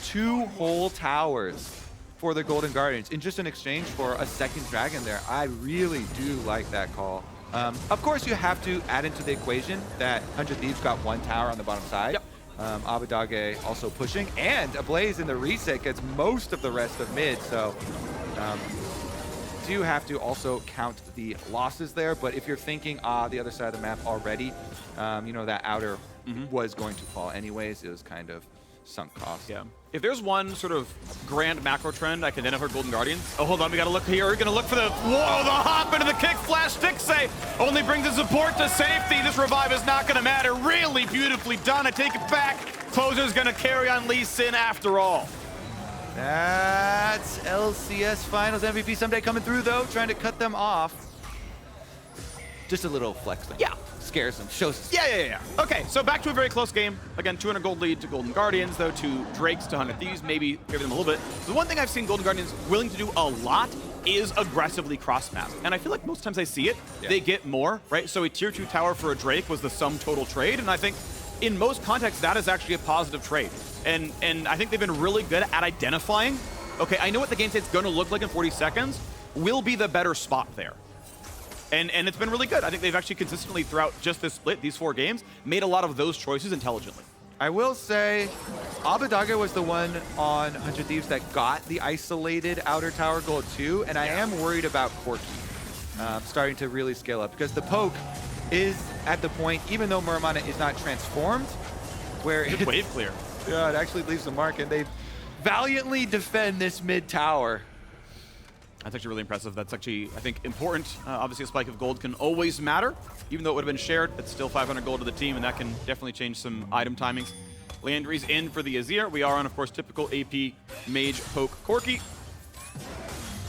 2 whole towers for the Golden Guardians in just an exchange for a second dragon there. I really do like that call. Of course, you have to add into the equation that 100 Thieves got 1 tower on the bottom side. Yep. Abbedagge also pushing, and Ablaze in the reset gets most of the rest of mid, so do have to also count the losses there. But if you're thinking, the other side of the map already, you know, that outer was going to fall anyways. It was kind of sunk cost. Yeah. If there's one sort of grand macro trend I can identify for Golden Guardians. Oh, hold on, we gotta look here. We're gonna look for the, whoa, the hop into the kick flash. Stixxay only brings his support to safety. This revive is not gonna matter. Really beautifully done. I take it back. Closer's gonna carry on Lee Sin after all. That's LCS Finals MVP Ssumday coming through, though, trying to cut them off. Just a little flex thing. Yeah. Scares them, shows. Yeah. Okay, so back to a very close game. Again, 200 gold lead to Golden Guardians, though, to Drakes, to 100 Thieves, maybe give them a little bit. The one thing I've seen Golden Guardians willing to do a lot is aggressively cross-map. And I feel like most times I see it, they get more, right? So a tier 2 tower for a Drake was the sum total trade, and I think in most contexts, that is actually a positive trade. And I think they've been really good at identifying, okay, I know what the game state's gonna look like in 40 seconds, will be the better spot there. And it's been really good. I think they've actually consistently throughout just this split, these 4 games, made a lot of those choices intelligently. I will say, Abbedagge was the one on 100 Thieves that got the isolated outer tower gold too, and I am worried about Corki starting to really scale up, because the poke is at the point, even though Muramana is not transformed, where Good wave clear. yeah, it actually leaves a mark, and they've valiantly defend this mid tower. That's actually really impressive. That's actually, I think, important. Obviously, a spike of gold can always matter. Even though it would have been shared, it's still 500 gold to the team, and that can definitely change some item timings. Landry's in for the Azir. We are on, of course, typical AP mage poke Corki.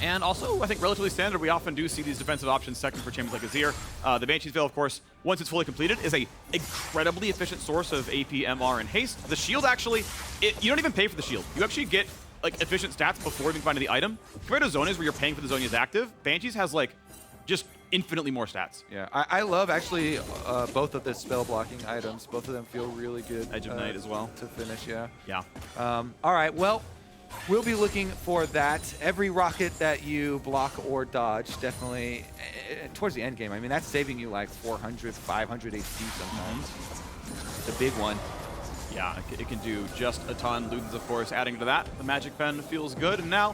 And also, I think relatively standard, we often do see these defensive options second for champions like Azir. The Banshee's Veil, of course, once it's fully completed, is a incredibly efficient source of AP, MR, and haste. The shield actually, you don't even pay for the shield. You actually get like efficient stats before even finding the item. Compared to Zonia's where you're paying for the Zonia's active, Banshee's has like just infinitely more stats. Yeah, I love actually both of the spell blocking items. Both of them feel really good. Edge of Night as well. To finish, yeah. Yeah. All right, well, we'll be looking for that. Every rocket that you block or dodge, definitely towards the end game. I mean, that's saving you like 400, 500 HP sometimes. The big one. Yeah, it can do just a ton. Luden's, of course, adding to that. The Magic Pen feels good, and now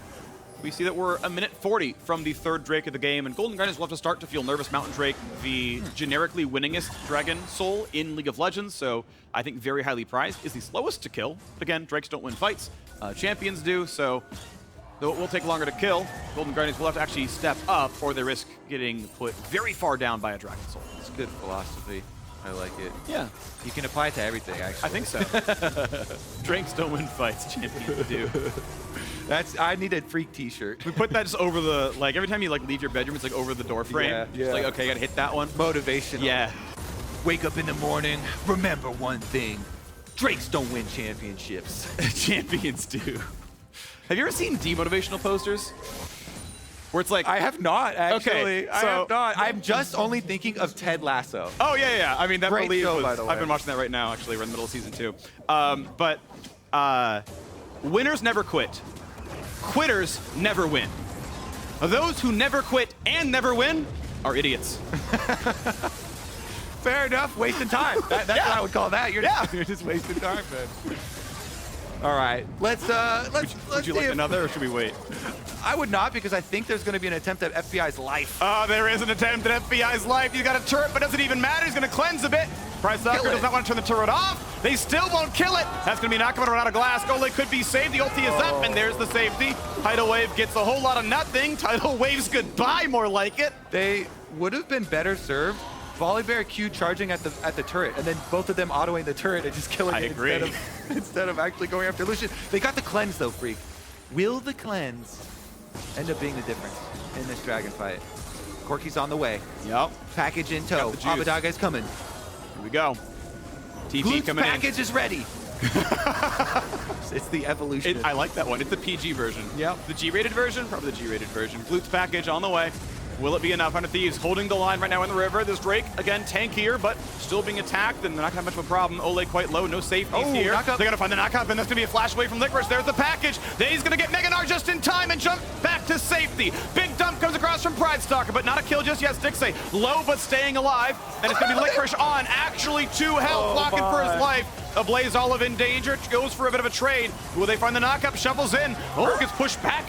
we see that we're a minute 40 from the third Drake of the game, and Golden Guardians will have to start to feel nervous. Mountain Drake, the generically winningest Dragon Soul in League of Legends, so I think very highly prized, is the slowest to kill. But again, Drakes don't win fights. Champions do, so though it will take longer to kill, Golden Guardians will have to actually step up, or they risk getting put very far down by a Dragon Soul. It's good philosophy. I like it. Yeah. You can apply it to everything, actually. I think so. Drakes don't win fights, champions do. I need a Phreak t-shirt. We put that just over the, like, every time you like leave your bedroom, it's like over the door frame. Yeah, Just like, okay, I gotta hit that one. Motivational. Yeah. Wake up in the morning, remember one thing. Drakes don't win championships. Champions do. Have you ever seen demotivational posters? Where it's like, I have not, actually. Okay, I have not. I'm just only thinking of Ted Lasso. oh yeah. I mean, that Great believe show, was, by the way. I've been watching that right now, actually. We're in the middle of season 2. But winners never quit. Quitters never win. Those who never quit and never win are idiots. Fair enough, wasting time. That's what I would call that. You're just wasting time, man. All right, let's Would you like another, or should we wait? I would not, because I think there's going to be an attempt at FBI's life. Oh, there is an attempt at FBI's life. He's got a turret, but doesn't even matter. He's going to cleanse a bit. Pridestalker does not want to turn the turret off. They still won't kill it. That's going to be a knockout around a Glasc. Olleh could be saved. The ulti is up, and there's the safety. Tidal Wave gets a whole lot of nothing. Tidal Wave's goodbye, more like it. They would have been better served. Volibear Q charging at the turret, and then both of them autoing the turret and just killing it instead of actually going after Lucien. They got the cleanse though, Phreak. Will the cleanse end up being the difference in this dragon fight? Corki's on the way. Yep. Package in tow. Got the juice. Abbedagge is coming. Here we go. TP Gloot's coming package is ready. It's the evolution. I like that one. It's the PG version. Yep. The G-rated version? Probably the G-rated version. Gloot's package on the way. Will it be enough? 100 Thieves holding the line right now in the river. This Drake, again, tankier, but still being attacked, and they're not going to have much of a problem. Olleh quite low, no safeties here. Knockup. They're going to find the knockup, and that's going to be a flash away from Licorice. There's the package. He's going to get Mega Gnar just in time and jump back to safety. Big dump comes across from Pridestalker, but not a kill just yet. Stixxay low, but staying alive. And it's going to be Licorice on, actually 2 health, blocking for his life. Ablazeolive in danger, goes for a bit of a trade. Will they find the knockup? Shuffles in. Oh, gets pushed back.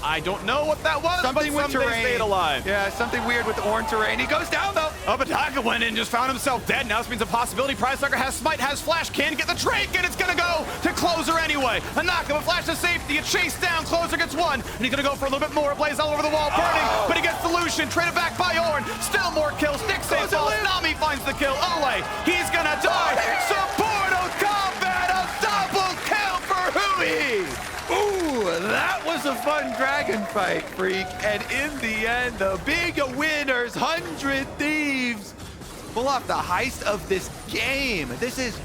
I don't know what that was, Something but with Ssumday terrain. stayed alive. Yeah, something weird with the Ornn terrain. He goes down though. Abbedagge went in, just found himself dead. Now this means a possibility. Pridestalker has smite, has flash, can get the Drake, and it's gonna go to Closer anyway. A knockup, a flash to safety, a chase down. Closer gets one, and he's gonna go for a little bit more. Blaze all over the wall, burning, but he gets the Lucien, traded back by Ornn. Still more kills. Stixxay falls. Nami finds the kill. Olleh, he's gonna die. Supporto combat, a double kill for huhi. Ooh, that was a fun dragon fight, Phreak. And in the end, the big winners, 100 Thieves, pull off the heist of this game. This is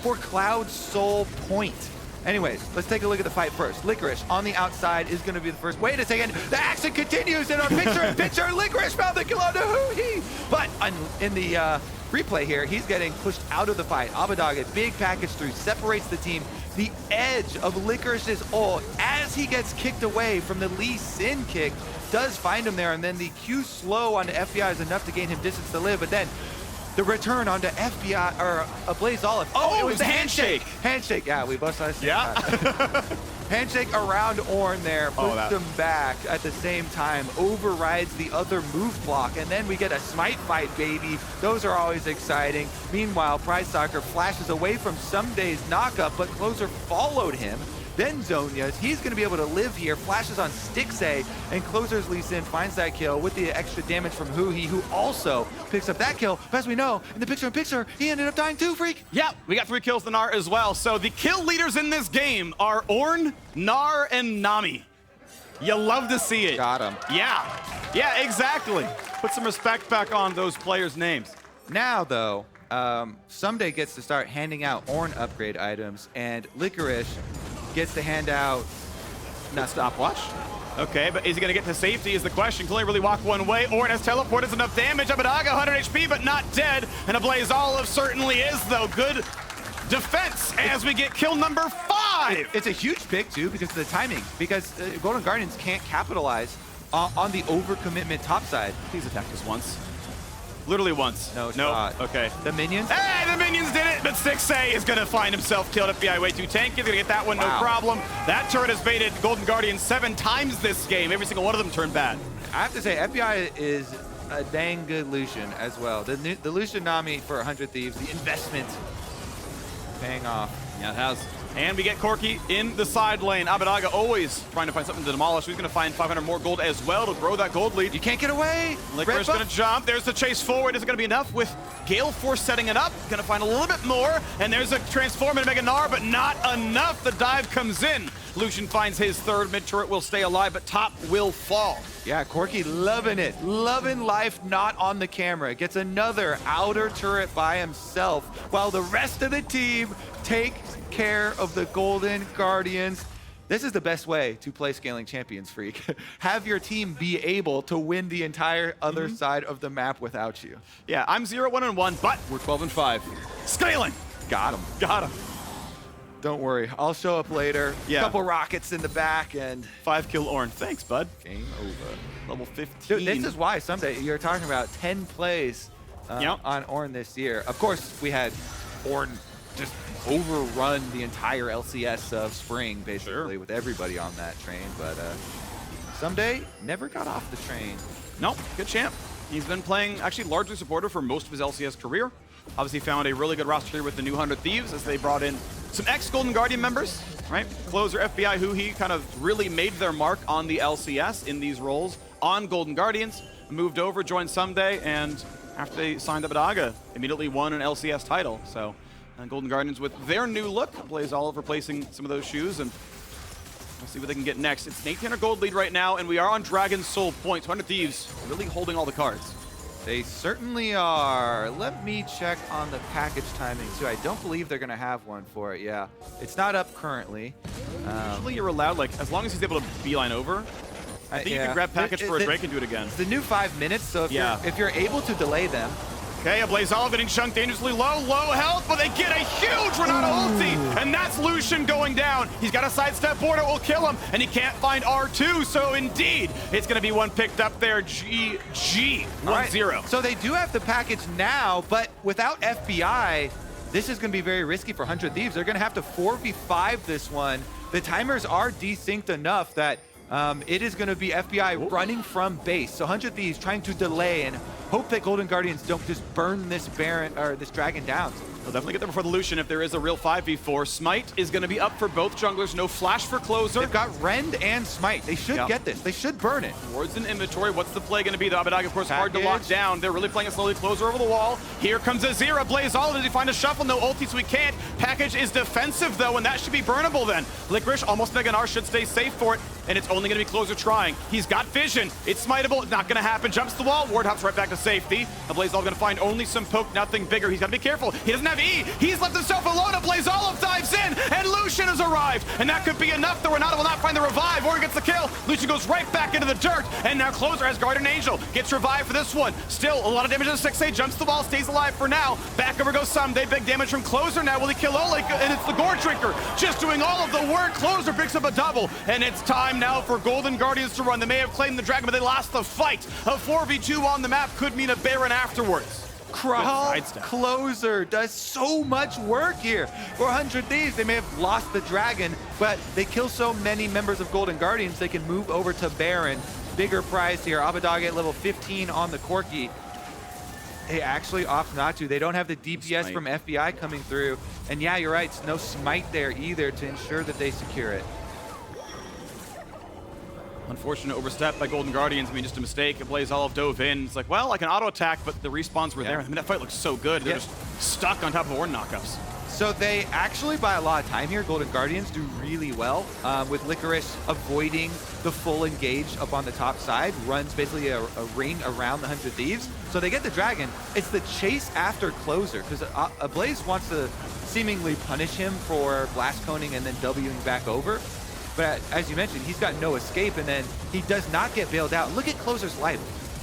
for Cloud Soul Point. Anyways, let's take a look at the fight first. Licorice on the outside is going to be the first. Wait a second, the action continues in our picture-in-picture. Licorice found the kill on the huhi. But in the replay here, he's getting pushed out of the fight. Abbedagge, big package through, separates the team. The edge of Licorice's ult, as he gets kicked away from the Lee Sin kick, does find him there, and then the Q slow onto FBI is enough to gain him distance to live, but then the return onto FBI, or Ablazeolive. Oh, it was the handshake. Handshake, yeah, we both saw this. Yeah. Handshake around Ornn there, puts that. them back at the same time, overrides the other move block, and then we get a smite fight, baby. Those are always exciting. Meanwhile, Pridestalker flashes away from Ssumday's knockup, but Closer followed him, then Zhonya's. He's going to be able to live here. Flashes on Stixxay, and Closer's Lucien finds that kill with the extra damage from huhi, who also picks up that kill. But as we know, in the picture-in-picture, he ended up dying too, Phreak. Yeah, we got 3 kills to Gnar as well. So the kill leaders in this game are Ornn, Gnar, and Nami. You love to see it. Got him. Yeah, exactly. Put some respect back on those players' names. Now, though, Ssumday gets to start handing out Ornn upgrade items, and Licorice gets to hand out Not stopwatch. Okay, but is he going to get to safety is the question. Can he really walk one way? Ornn has teleported enough damage. Abbedagge 100 HP, but not dead. And Ablazeolive certainly is, though. Good defense as we get kill number 5. It's a huge pick, too, because of the timing. Because Golden Guardians can't capitalize on the overcommitment top side. Please attack us once. Literally once. No, it's nope. not. Okay. The minions? Hey, the minions did it, but Stixxay is going to find himself killed. FBI way too tanky. He's going to get that one, no problem. That turret has baited Golden Guardians 7 times this game. Every single one of them turned bad. I have to say, FBI is a dang good Lucien as well. The Lucien Nami for 100 Thieves, the investment paying off. Yeah, it has. And we get Corki in the side lane. Abbedagge always trying to find something to demolish. He's going to find 500 more gold as well to grow that gold lead. You can't get away. Licorice going to jump. There's the chase forward. Is it going to be enough with Gale Force setting it up? Going to find a little bit more. And there's a transform into Mega Gnar, but not enough. The dive comes in. Lucien finds his 3rd. Mid turret will stay alive, but top will fall. Yeah, Corki loving it. Loving life not on the camera. Gets another outer turret by himself while the rest of the team takes care of the Golden Guardians. This is the best way to play scaling champions, Phreak. Have your team be able to win the entire other side of the map without you. Yeah, I'm 0-1-1, but we're 12-5. Scaling. Got him. Got him. Don't worry, I'll show up later. Yeah. Couple rockets in the back and 5 kill Ornn. Thanks, bud. Game over. Level 15. Dude, this is why Ssumday, you're talking about 10 plays on Ornn this year. Of course, we had Ornn just overrun the entire LCS of spring, basically, with everybody on that train. But Ssumday never got off the train. Nope, good champ. He's been playing actually largely supporter for most of his LCS career. Obviously found a really good roster here with the new 100 Thieves as they brought in some ex-Golden Guardian members, right? Closer, FBI, huhi kind of really made their mark on the LCS in these roles on Golden Guardians. Moved over, joined Ssumday, and after they signed Abbedagge, immediately won an LCS title. So Golden Guardians with their new look, Ablazeolive replacing some of those shoes, and we'll see what they can get next. It's an 1800 gold lead right now, and we are on Dragon Soul points. 100 Thieves really holding all the cards. They certainly are. Let me check on the package timing too. I don't believe they're gonna have one for it. Yeah, it's not up currently. Usually you're allowed, like, as long as he's able to beeline over, I think you can grab package for a break and do it again. It's the new 5 minutes, so if you're able to delay them. Okay, Ablazeolive getting chunked dangerously low health, but they get a huge Renata ulti, and that's Lucien going down. He's got a sidestep board, it will kill him, and he can't find R2, so indeed, it's gonna be one picked up there, GG, 1-0. Right. So they do have the package now, but without FBI, this is gonna be very risky for 100 Thieves. They're gonna have to 4v5 this one. The timers are desynced enough that it is going to be FBI running from base. So 100 Thieves trying to delay and hope that Golden Guardians don't just burn this Baron or this Dragon down. They'll definitely get there before the Lucien if there is a real 5v4. Smite is going to be up for both junglers. No flash for Closer. They've got Rend and Smite. They should get this. They should burn it. Wards in inventory. What's the play going to be? The Abbedagge, of course, hard to lock down. They're really playing it slowly. Closer over the wall. Here comes Azir. Ablazeolive. Does he find a shuffle? No ulti, so he can't. Package is defensive, though, and that should be burnable then. Licorice, almost Mega Gnar, should stay safe for it, and it's only going to be Closer trying. He's got vision. It's smiteable. It's not going to happen. Jumps the wall. Ward hops right back to safety. Ablazeolive going to find only some poke, nothing bigger. He's got to be careful. He doesn't have E. He's left himself alone. Ablazeolive dives in, and Lucien has arrived, and that could be enough. The Renata will not find the revive. Ornn gets the kill. Lucien goes right back into the dirt, and now Closer has Guardian Angel. Gets revived for this one. Still a lot of damage to the Stixxay. Jumps the wall, stays alive for now. Back over goes Ssumday. Big damage from Closer now. Will he kill Olleh? And it's the Gore Drinker just doing all of the work. Closer picks up a double, and it's time now for Golden Guardians to run. They may have claimed the dragon, but they lost the fight. A 4v2 on the map could mean a Baron afterwards. Closer does so much work here for 100 Thieves. They may have lost the dragon, but they kill so many members of Golden Guardians, they can move over to Baron. Bigger prize here. Abbedagge at level 15 on the Corki. They actually opt not to. They don't have the DPS from FBI coming through. And yeah, you're right, no smite there either to ensure that they secure it. Unfortunate overstep by Golden Guardians. I mean, just a mistake. Ablazeolive dove in. It's like, well, I can auto attack, but the respawns were there. I mean, that fight looks so good. They're just stuck on top of Ornn knockups. So they actually, by a lot of time here, Golden Guardians do really well with Licorice avoiding the full engage up on the top side, runs basically a ring around the 100 Thieves. So they get the dragon. It's the chase after closer, because Ablaze wants to seemingly punish him for blast coning and then Wing back over. But as you mentioned, he's got no escape, and then he does not get bailed out. Look at Closer's life.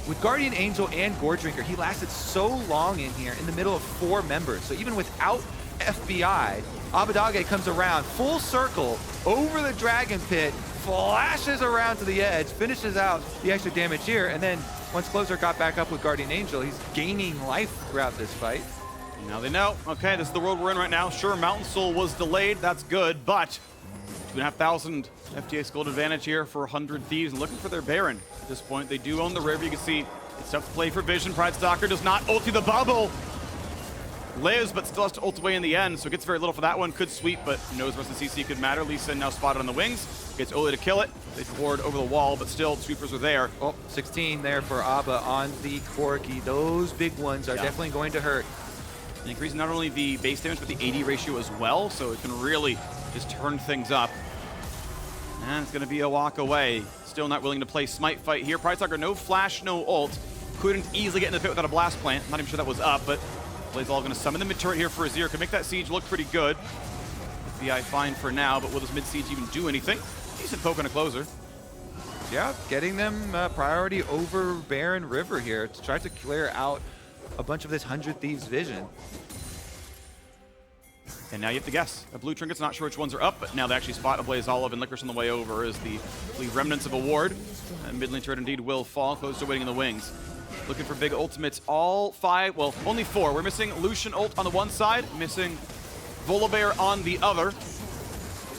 With Guardian Angel and Gore Drinker, he lasted so long in here in the middle of 4 members. So even without FBI, Abbedagge comes around full circle over the Dragon Pit, flashes around to the edge, finishes out the extra damage here, and then once Closer got back up with Guardian Angel, he's gaining life throughout this fight. Now they know, okay, this is the world we're in right now. Sure, Mountain Soul was delayed, that's good, but 2,500 FTX gold advantage here for 100 Thieves, and looking for their Baron at this point. They do own the river. You can see it's tough to play for vision. Pridestalker does not ulti the bubble. Lives, but still has to ult away in the end, so gets very little for that one. Could sweep, but knows versus CC could matter. Lee now spotted on the wings. Gets Olleh to kill it. They ward over the wall, but still, the sweepers are there. Oh, 16 there for Abba on the Corki. Those big ones are definitely going to hurt. And increasing not only the base damage, but the AD ratio as well, so it can really just turn things up. And it's going to be a walk away. Still not willing to play smite fight here. Pridestalker, no flash, no ult. Couldn't easily get in the pit without a blast plant. Not even sure that was up, but Ablazeolive going to summon the mid-turret here for Azir. Could make that siege look pretty good. FBI fine for now, but will this mid-siege even do anything? Decent poke on a closer. Yeah, getting them priority over Baron River here to try to clear out a bunch of this 100 Thieves vision. And now you have to guess. A blue trinket's not sure which ones are up, but now they actually spot Ablazeolive and Licorice on the way over as the remnants of a ward. And mid lane turret indeed will fall, close to waiting in the wings. Looking for big ultimates, all 5, well, only 4. We're missing Lucien ult on the one side, missing Volibear on the other.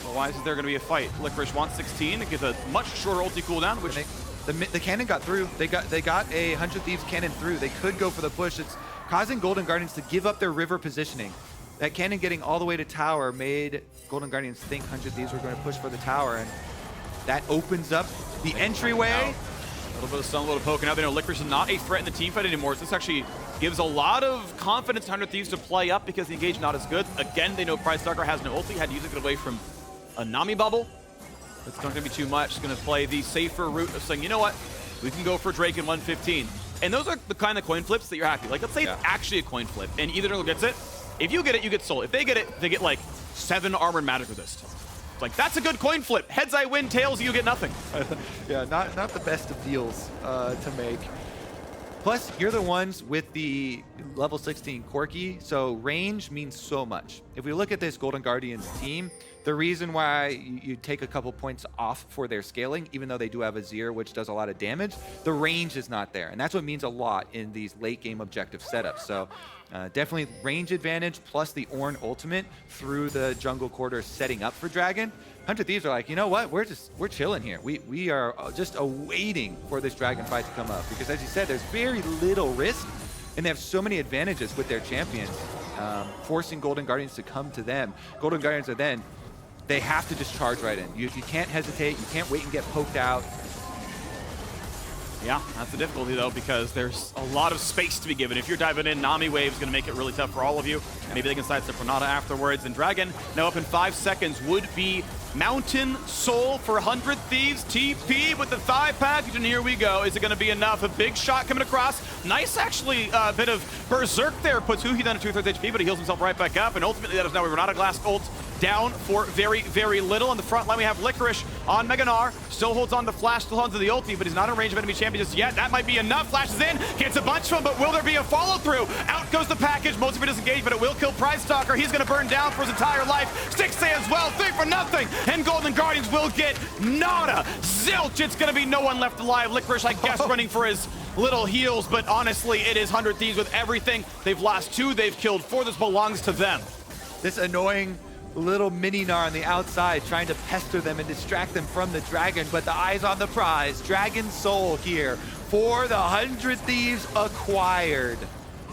Well, why is there going to be a fight? Licorice wants 16, it gives a much shorter ulti cooldown, which... The cannon got through. They got a 100 Thieves cannon through. They could go for the push. It's causing Golden Guardians to give up their river positioning. That cannon getting all the way to tower made Golden Guardians think 100 Thieves were going to push for the tower, and that opens up the entryway. A little bit of stun, a little poking out. They know Licorice is not a threat in the team fight anymore, so this actually gives a lot of confidence to 100 Thieves to play up because the engage not as good. Again, they know Pridestalker has no ulti, had to use it away from a Nami bubble. It's not going to be too much. It's going to play the safer route of saying, you know what, we can go for Drake in 115. And those are the kind of coin flips that you're happy. Like, let's say it's actually a coin flip, and either one gets it. If you get it, you get soul. If they get it, they get like 7 armored magic resist. It's like, that's a good coin flip. Heads I win, tails you get nothing. Yeah, not the best of deals to make. Plus, you're the ones with the level 16 Corki, so range means so much. If we look at this Golden Guardians team, the reason why you take a couple points off for their scaling, even though they do have Azir, which does a lot of damage, the range is not there. And that's what means a lot in these late game objective setups. So definitely range advantage plus the Ornn ultimate through the jungle quarter setting up for Dragon. 100 Thieves are like, you know what? We're chilling here. We are just awaiting for this Dragon fight to come up. Because as you said, there's very little risk. And they have so many advantages with their champions, forcing Golden Guardians to come to them. Golden Guardians are then, they have to just charge right in. You can't hesitate. You can't wait and get poked out. Yeah, that's the difficulty though, because there's a lot of space to be given. If you're diving in, Nami wave is going to make it really tough for all of you. Maybe they can sidestep Renata afterwards. And Dragon, now up in 5 seconds, would be Mountain Soul for 100 Thieves. TP with the thigh package, and here we go. Is it going to be enough? A big shot coming across. Nice, actually, bit of berserk there. Puts huhi down to 2/3 HP, but he heals himself right back up. And ultimately, that is now a Renata Glasc ult down for very, very little. On the front line, we have Licorice on Gnar. Still holds on to Flash, still holds on to the ulti, but he's not in range of enemy champions yet. That might be enough. Flashes in, gets a bunch of them, but will there be a follow-through? Out goes the package. Most of it is engaged, but it will kill Pridestalker. He's going to burn down for his entire life. Stixxay as well, 3 for nothing. And Golden Guardians will get nada. Zilch. It's going to be no one left alive. Licorice, I guess, running for his little heals, but honestly, it is 100 Thieves with everything. They've lost 2, they've killed 4. This belongs to them. This annoying little mini Gnar on the outside trying to pester them and distract them from the Dragon, but the eyes on the prize. Dragon Soul here for the 100 Thieves acquired.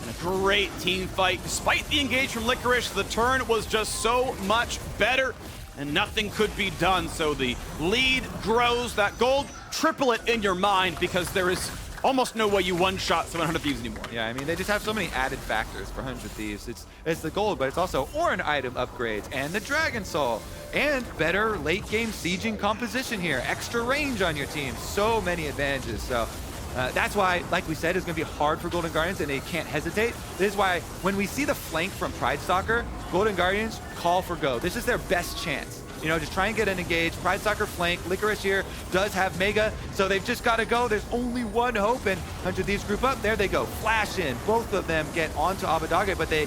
And a great team fight. Despite the engage from Licorice, the turn was just so much better, and nothing could be done. So the lead grows. That gold, triple it in your mind, because there is almost no way you one-shot 700 Thieves anymore. Yeah, I mean, they just have so many added factors for 100 Thieves. It's the gold, but it's also Ornn item upgrades and the Dragon Soul and better late-game sieging composition here. Extra range on your team. So many advantages. So that's why, like we said, it's going to be hard for Golden Guardians, and they can't hesitate. This is why when we see the flank from Pridestalker, Golden Guardians call for go. This is their best chance. You know, just try and get an engage. Pridestalker flank. Licorice here does have Mega, so they've just got to go. There's only one hope, and 100 Thieves group up. There they go. Flash in. Both of them get onto Abbedagge, but they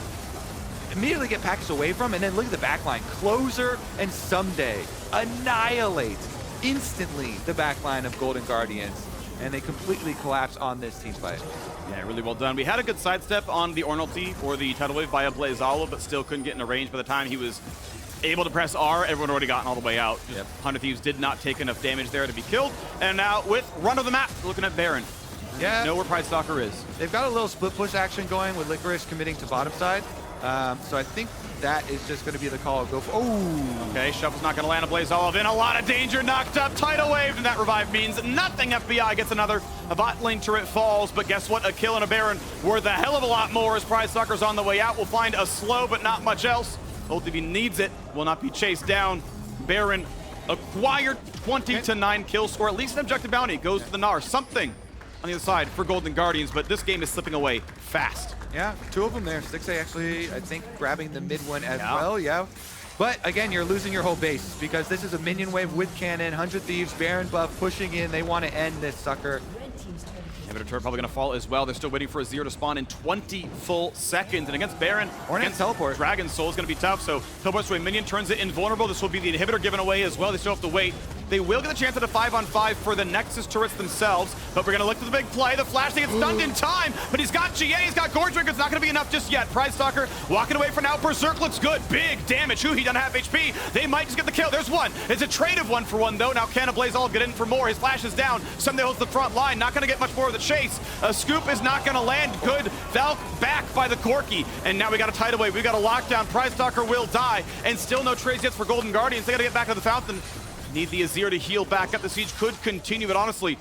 immediately get packaged away from, and then look at the backline. Closer and Ssumday annihilate instantly the backline of Golden Guardians, and they completely collapse on this team fight. Yeah, really well done. We had a good sidestep on the Ornn ulti for the tidal wave by Ablazeolive, but still couldn't get in a range. By the time he was able to press R, everyone already gotten all the way out. Yep. 100 Thieves did not take enough damage there to be killed. And now with run of the map, looking at Baron. Yeah. Know where Pridestalker is. They've got a little split push action going with Licorice committing to bottom side. So I think that is just going to be the call. Go for, oh! Okay, Shuffle's not going to land Ablazeolive in. A lot of danger, knocked up, tidal wave, and that revive means nothing. FBI gets another. A bot lane turret falls, but guess what? A kill and a Baron worth a hell of a lot more as Pridestalker's on the way out. We'll find a slow, but not much else. Ulti, if he needs it, will not be chased down. Baron acquired 20-9 kill score. At least an objective bounty goes to the Gnar. Something on the other side for Golden Guardians, but this game is slipping away fast. Yeah, two of them there. Stixxay actually, I think, grabbing the mid one as well, yeah. But again, you're losing your whole base because this is a minion wave with cannon, 100 Thieves, Baron buff pushing in. They want to end this sucker. Inhibitor turret probably going to fall as well. They're still waiting for Azir to spawn in 20 full seconds. And against Baron, against teleport. Dragon Soul is going to be tough. So teleports to a minion, turns it invulnerable. This will be the inhibitor given away as well. They still have to wait. They will get a chance at a 5-on-5 for the Nexus turrets themselves, but we're going to look to the big play. The flash, they get stunned in time, but he's got GA, he's got Gore Drink. It's not going to be enough just yet. Pridestalker walking away for now. Berserk looks good. Big damage. Huhi doesn't have HP. They might just get the kill. There's one. It's a trade of 1-for-1, though. Now can Ablazeolive get in for more? His flash is down. Ssumday holds the front line. Not going to get much more of the chase. A scoop is not going to land. Good. Valk back by the Corki. And now we got a tidal wave. We got a lockdown. Pridestalker will die. And still no trades yet for Golden Guardians. They got to get back to the fountain. Need the Azir to heal back up. The siege could continue, but honestly,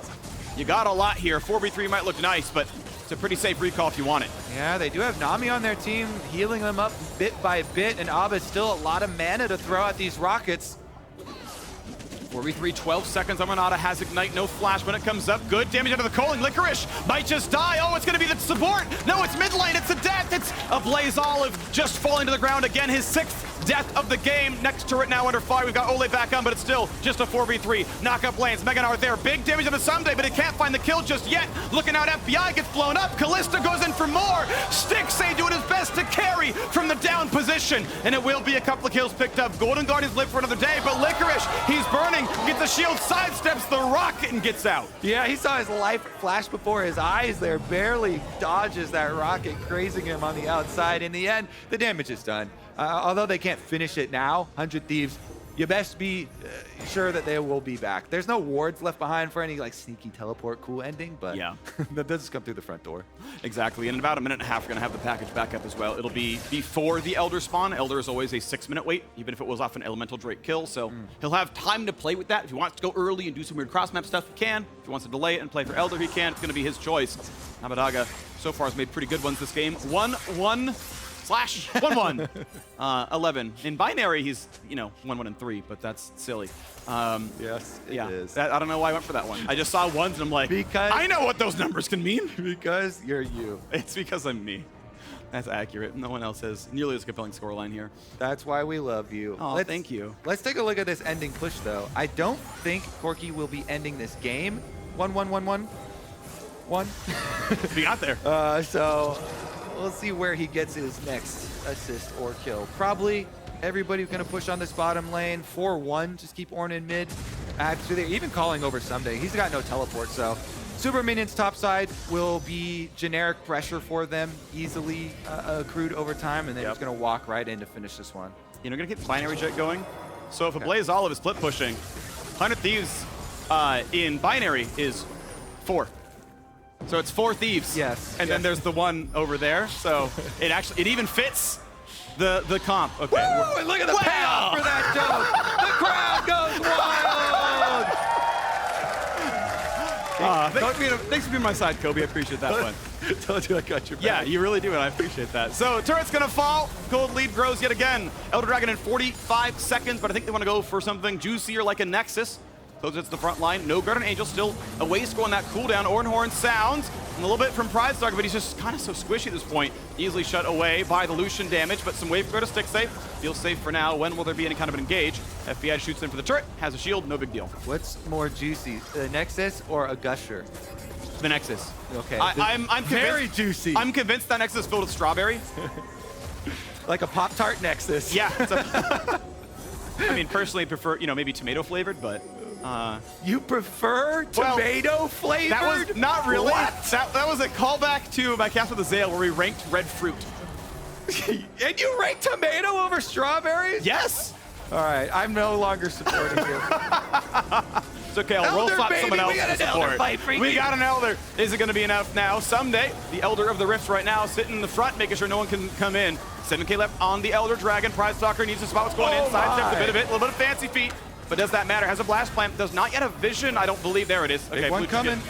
you got a lot here. 4v3 might look nice, but it's a pretty safe recall if you want it. Yeah, they do have Nami on their team, healing them up bit by bit, and Abba's still a lot of mana to throw at these rockets. 4v3, 12 seconds on Renata, has Ignite, no flash when it comes up. Good damage into the Calling. Licorice might just die. Oh, it's going to be the support. No, it's mid lane. It's a death. It's Ablazeolive just falling to the ground again. His 6th death of the game. Next turret now under fire. We've got Olleh back on, but it's still just a 4v3. Knock up lanes. Gnar there. Big damage into Ssumday, but it can't find the kill just yet. Looking out, FBI gets blown up. Kalista goes in for more. Stixxay doing his best to carry from the down position, and it will be a couple of kills picked up. Golden Guardians live for another day, but Licorice, he's burning. Gets the shield, sidesteps the rocket, and gets out. Yeah, he saw his life flash before his eyes there. Barely dodges that rocket, grazing him on the outside. In the end, the damage is done. Although they can't finish it now, 100 Thieves, you best be sure that they will be back. There's no wards left behind for any like sneaky teleport cool ending, but yeah, that does come through the front door. Exactly. In about a minute and a half, we're going to have the package back up as well. It'll be before the Elder spawn. Elder is always a 6-minute wait, even if it was off an Elemental Drake kill. So he'll have time to play with that. If he wants to go early and do some weird cross-map stuff, he can. If he wants to delay it and play for Elder, he can. It's going to be his choice. Abbedagge so far has made pretty good ones this game. 1-1/1-1. 11. In binary, he's, 1-1 and 3, but that's silly. Yes, it is. I don't know why I went for that one. I just saw ones and I'm like, because I know what those numbers can mean. Because you're you. It's because I'm me. That's accurate. No one else has nearly as compelling scoreline here. That's why we love you. Oh, thank you. Let's take a look at this ending push, though. I don't think Corki will be ending this game 1-1-1-1. We got there. So we'll see where he gets his next assist or kill. Probably everybody's going to push on this bottom lane. 4-1, just keep Ornn in mid. Actually, they're even calling over Ssumday. He's got no teleport, so super minions topside will be generic pressure for them, easily accrued over time, and they're just going to walk right in to finish this one. Going to get binary jet going. So if Ablazeolive is split pushing, 100 Thieves in binary is 4. So it's 4 Thieves. Yes. And then there's the one over there. So it even fits the comp. Okay. Woo! And look at the payoff for that joke. The crowd goes wild. Thanks for being my side, Kobe. I appreciate that one. Told you I got your back. Yeah, you really do, and I appreciate that. So turret's gonna fall. Gold lead grows yet again. Elder Dragon in 45 seconds, but I think they want to go for something juicier like a Nexus. Closes to the front line. No Guardian Angel, still a ways to go on that cooldown. Ornn sounds a little bit from Pridestalker, but he's just kind of so squishy at this point. Easily shut away by the Lucien damage, but some wave go to Stixxay. Feels safe for now. When will there be any kind of an engage? FBI shoots in for the turret, has a shield, no big deal. What's more juicy, the Nexus or a Gusher? The Nexus. Okay. I'm very convinced, juicy. I'm convinced that Nexus is filled with strawberry. Like a Pop-Tart Nexus. Yeah. I mean, personally, prefer maybe tomato flavored, but. You prefer tomato flavored? That was not really. What? That was a callback to my cast with Azale where we ranked red fruit. And you rank tomato over strawberries? Yes. All right, I'm no longer supporting you. It's okay, I'll roll Elder, flop baby, someone else we got to an elder support. fight, Phreak. We got an elder. Is it going to be enough now? Ssumday, the elder of the rifts right now, sitting in the front, making sure no one can come in. 7k left on the elder dragon. Pridestalker needs to spot what's going in. Sidestepped a bit of it, a little bit of fancy feet. But does that matter? Has a blast plant, does not yet have vision. I don't believe, there it is. Okay, Big one Blue coming.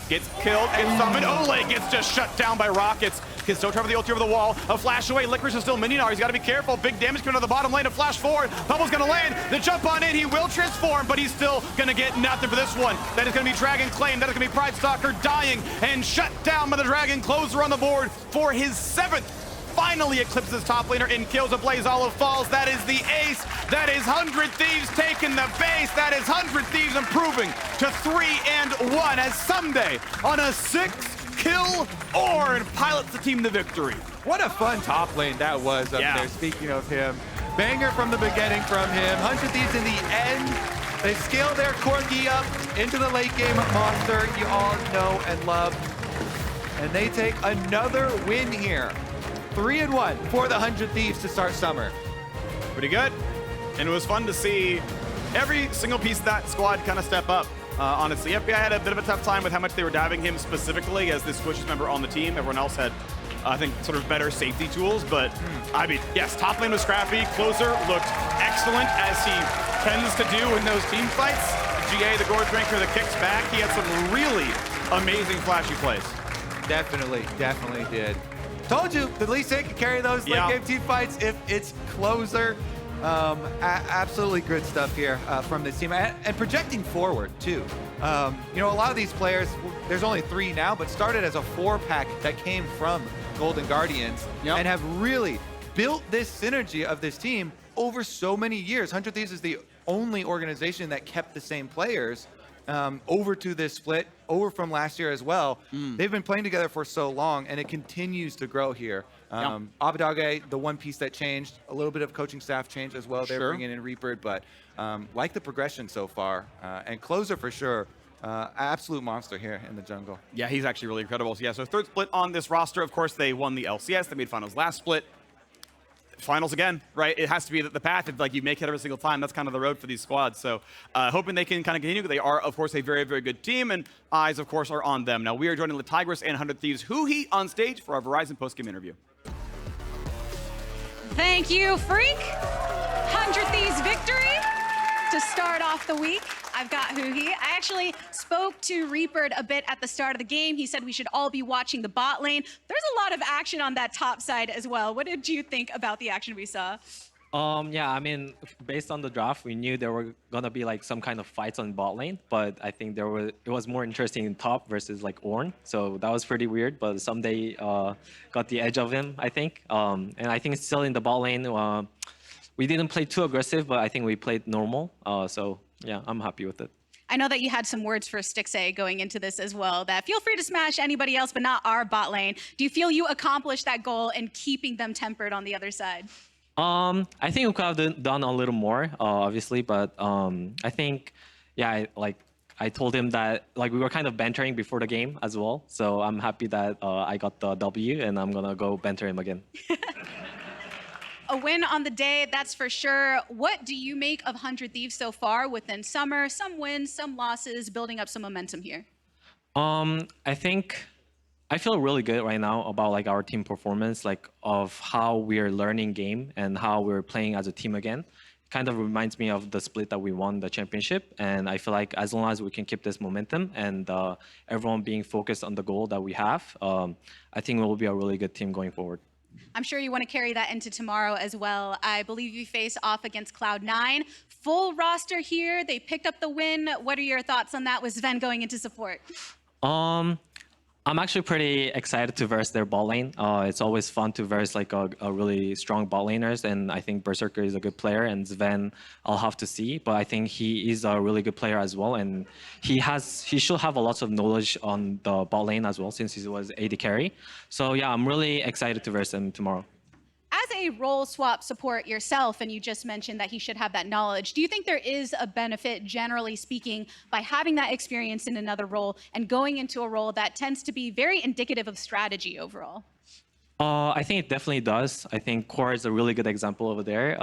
Gets killed, gets summoned. Olleh gets just shut down by rockets. Can still travel the ulti over the wall. A flash away. Licorice is still minion. He's got to be careful. Big damage coming to the bottom lane. A flash forward. Bubble's going to land. The jump on in. He will transform, but he's still going to get nothing for this one. That is going to be Dragon Claim. That is going to be Pridestalker dying and shut down by the Dragon. Closer on the board for his 7th. Finally eclipses top laner and kills Ablazeolive falls. That is the ace. That is 100 Thieves taking the base. That is 100 Thieves improving to 3-1 as Ssumday on a 6-kill Ornn pilots the team to victory. What a fun top lane that was up there, speaking of him. Banger from the beginning from him. 100 Thieves in the end. They scale their Corki up into the late game monster you all know and love. And they take another win here. 3-1 for the 100 Thieves to start summer. Pretty good. And it was fun to see every single piece of that squad kind of step up. Honestly, FBI had a bit of a tough time with how much they were diving him specifically as the squishiest member on the team. Everyone else had, I think, sort of better safety tools. But, I mean, yes, top lane was scrappy. Closer looked excellent as he tends to do in those team fights. GA, the gourd drinker, the kicks back. He had some really amazing flashy plays. Definitely did. Told you, the Lee Sin can carry those late game team fights if it's closer. Absolutely good stuff here from this team. And projecting forward, too. You know, a lot of these players, there's only 3 now, but started as a 4-pack that came from Golden Guardians and have really built this synergy of this team over so many years. 100 Thieves is the only organization that kept the same players over to this split, over from last year as well. They've been playing together for so long, and it continues to grow here. Abbedagge, the one piece that changed, a little bit of coaching staff change as well. They're bringing in Reaper, but like the progression so far. And Closer for sure, absolute monster here in the jungle. Yeah, he's actually really incredible. So yeah, so 3rd split on this roster. Of course, they won the LCS. They made finals last split. Finals again, right? It has to be the path. If like you make it every single time, that's kind of the road for these squads. So hoping they can kind of continue. They are, of course, a very, very good team, and eyes, of course, are on them. Now we are joining LeTigress and 100 Thieves huhi on stage for our Verizon post-game interview. Thank you, Phreak. 100 Thieves victory to start off the week. I've got huhi. I actually spoke to Reaper a bit at the start of the game. He said we should all be watching the bot lane. There's a lot of action on that top side as well. What did you think about the action we saw? Yeah, I mean, based on the draft, we knew there were gonna be like some kind of fights on bot lane, but I think it was more interesting in top versus like Ornn. So that was pretty weird, but Ssumday got the edge of him, I think. And I think it's still in the bot lane. We didn't play too aggressive, but I think we played normal. So yeah, I'm happy with it. I know that you had some words for Stixxay going into this as well, that feel free to smash anybody else, but not our bot lane. Do you feel you accomplished that goal in keeping them tempered on the other side? I think we could have done a little more, obviously, but I think, yeah, I told him that like we were kind of bantering before the game as well. So I'm happy that I got the W, and I'm gonna go banter him again. A win on the day, that's for sure. What do you make of 100 Thieves so far within summer? Some wins, some losses, building up some momentum here. I think I feel really good right now about like our team performance, like of how we're learning game and how we're playing as a team again. Kind of reminds me of the split that we won the championship, and I feel like as long as we can keep this momentum and everyone being focused on the goal that we have, I think we will be a really good team going forward. I'm sure you want to carry that into tomorrow as well. I believe you face off against Cloud9. Full roster here. They picked up the win. What are your thoughts on that with Sven going into support? I'm actually pretty excited to verse their bot lane. It's always fun to verse like a really strong bot laners, and I think Berserker is a good player, and Sven I'll have to see, but I think he is a really good player as well, and he should have a lot of knowledge on the bot lane as well since he was AD carry. So yeah, I'm really excited to verse him tomorrow. As a role swap support yourself, and you just mentioned that he should have that knowledge, do you think there is a benefit, generally speaking, by having that experience in another role and going into a role that tends to be very indicative of strategy overall? I think it definitely does. I think Core is a really good example over there.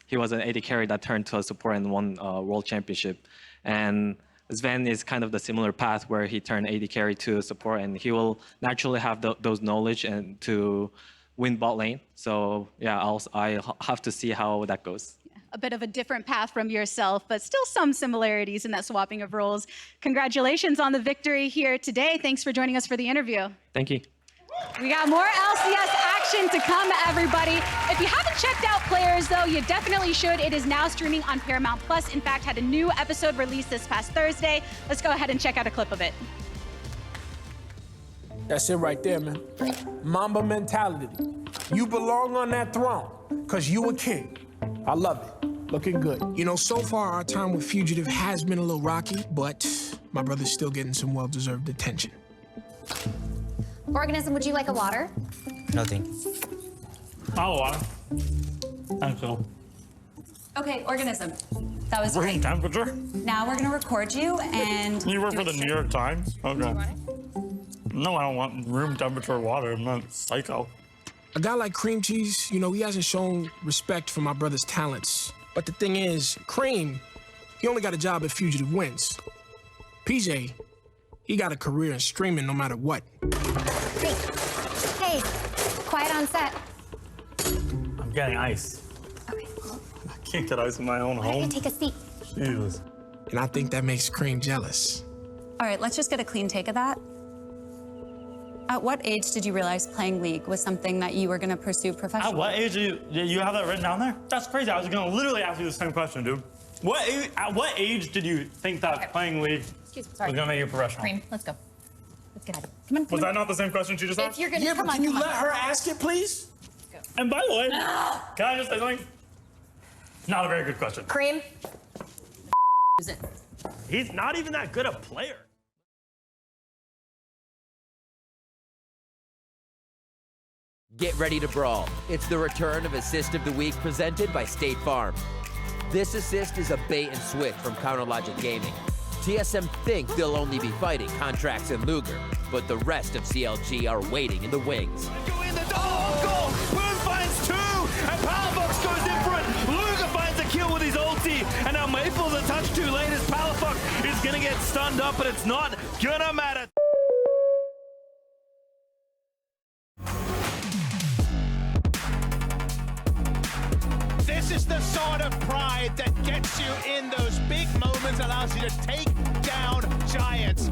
He was an AD carry that turned to a support and won World Championship. And Sven is kind of the similar path where he turned AD carry to a support, and he will naturally have those knowledge and to win bot lane. So yeah, I have to see how that goes. A bit of a different path from yourself, but still some similarities in that swapping of roles. Congratulations on the victory here today. Thanks for joining us for the interview. Thank you. We got more LCS action to come, everybody. If you haven't checked out Players, though, you definitely should. It is now streaming on Paramount+. In fact, had a new episode released this past Thursday. Let's go ahead and check out a clip of it. That's it right there, man. Mamba mentality. You belong on that throne, because you a king. I love it. Looking good. You know, so far our time with Fugitive has been a little rocky, but my brother's still getting some well-deserved attention. Organism, would you like a water? No thanks. I'll water. Thank you. Okay, Organism. That was Room great. temperature? Now we're gonna record you and... You work for the New York Times? Okay. No, I don't want room temperature water. I'm not psycho. A guy like Cream Cheese, you know, he hasn't shown respect for my brother's talents. But the thing is, Cream, he only got a job if Fugitive wins. PJ, he got a career in streaming no matter what. Hey, quiet on set. I'm getting ice. Okay. I can't get ice in my own Why don't home. you take a seat? Jesus. And I think that makes Cream jealous. All right, let's just get a clean take of that. At what age did you realize playing League was something that you were going to pursue professionally? At what age do you have that written down there? That's crazy. I was going to literally ask you the same question, dude. At what age did you think that playing League was going to make you professional? Cream, let's go. Let's get out of here. Come on, Was that not the same question she just asked? If you're gonna, Yeah, come but on, can you come let on. her ask it, please? And by the way, can I just say something? Not a very good question. Cream. Use it. He's not even that good a player. Get ready to brawl. It's the return of Assist of the Week presented by State Farm. This assist is a bait and switch from Counterlogic Gaming. TSM think they'll only be fighting Contracts and Luger, but the rest of CLG are waiting in the wings. Boom finds two, and Palafox goes in for it. Luger finds a kill with his ulti, and now Maple's a touch too late as Palafox is gonna get stunned up, but it's not gonna matter. This is the sort of pride that gets you in those big moments, allows you to take down giants.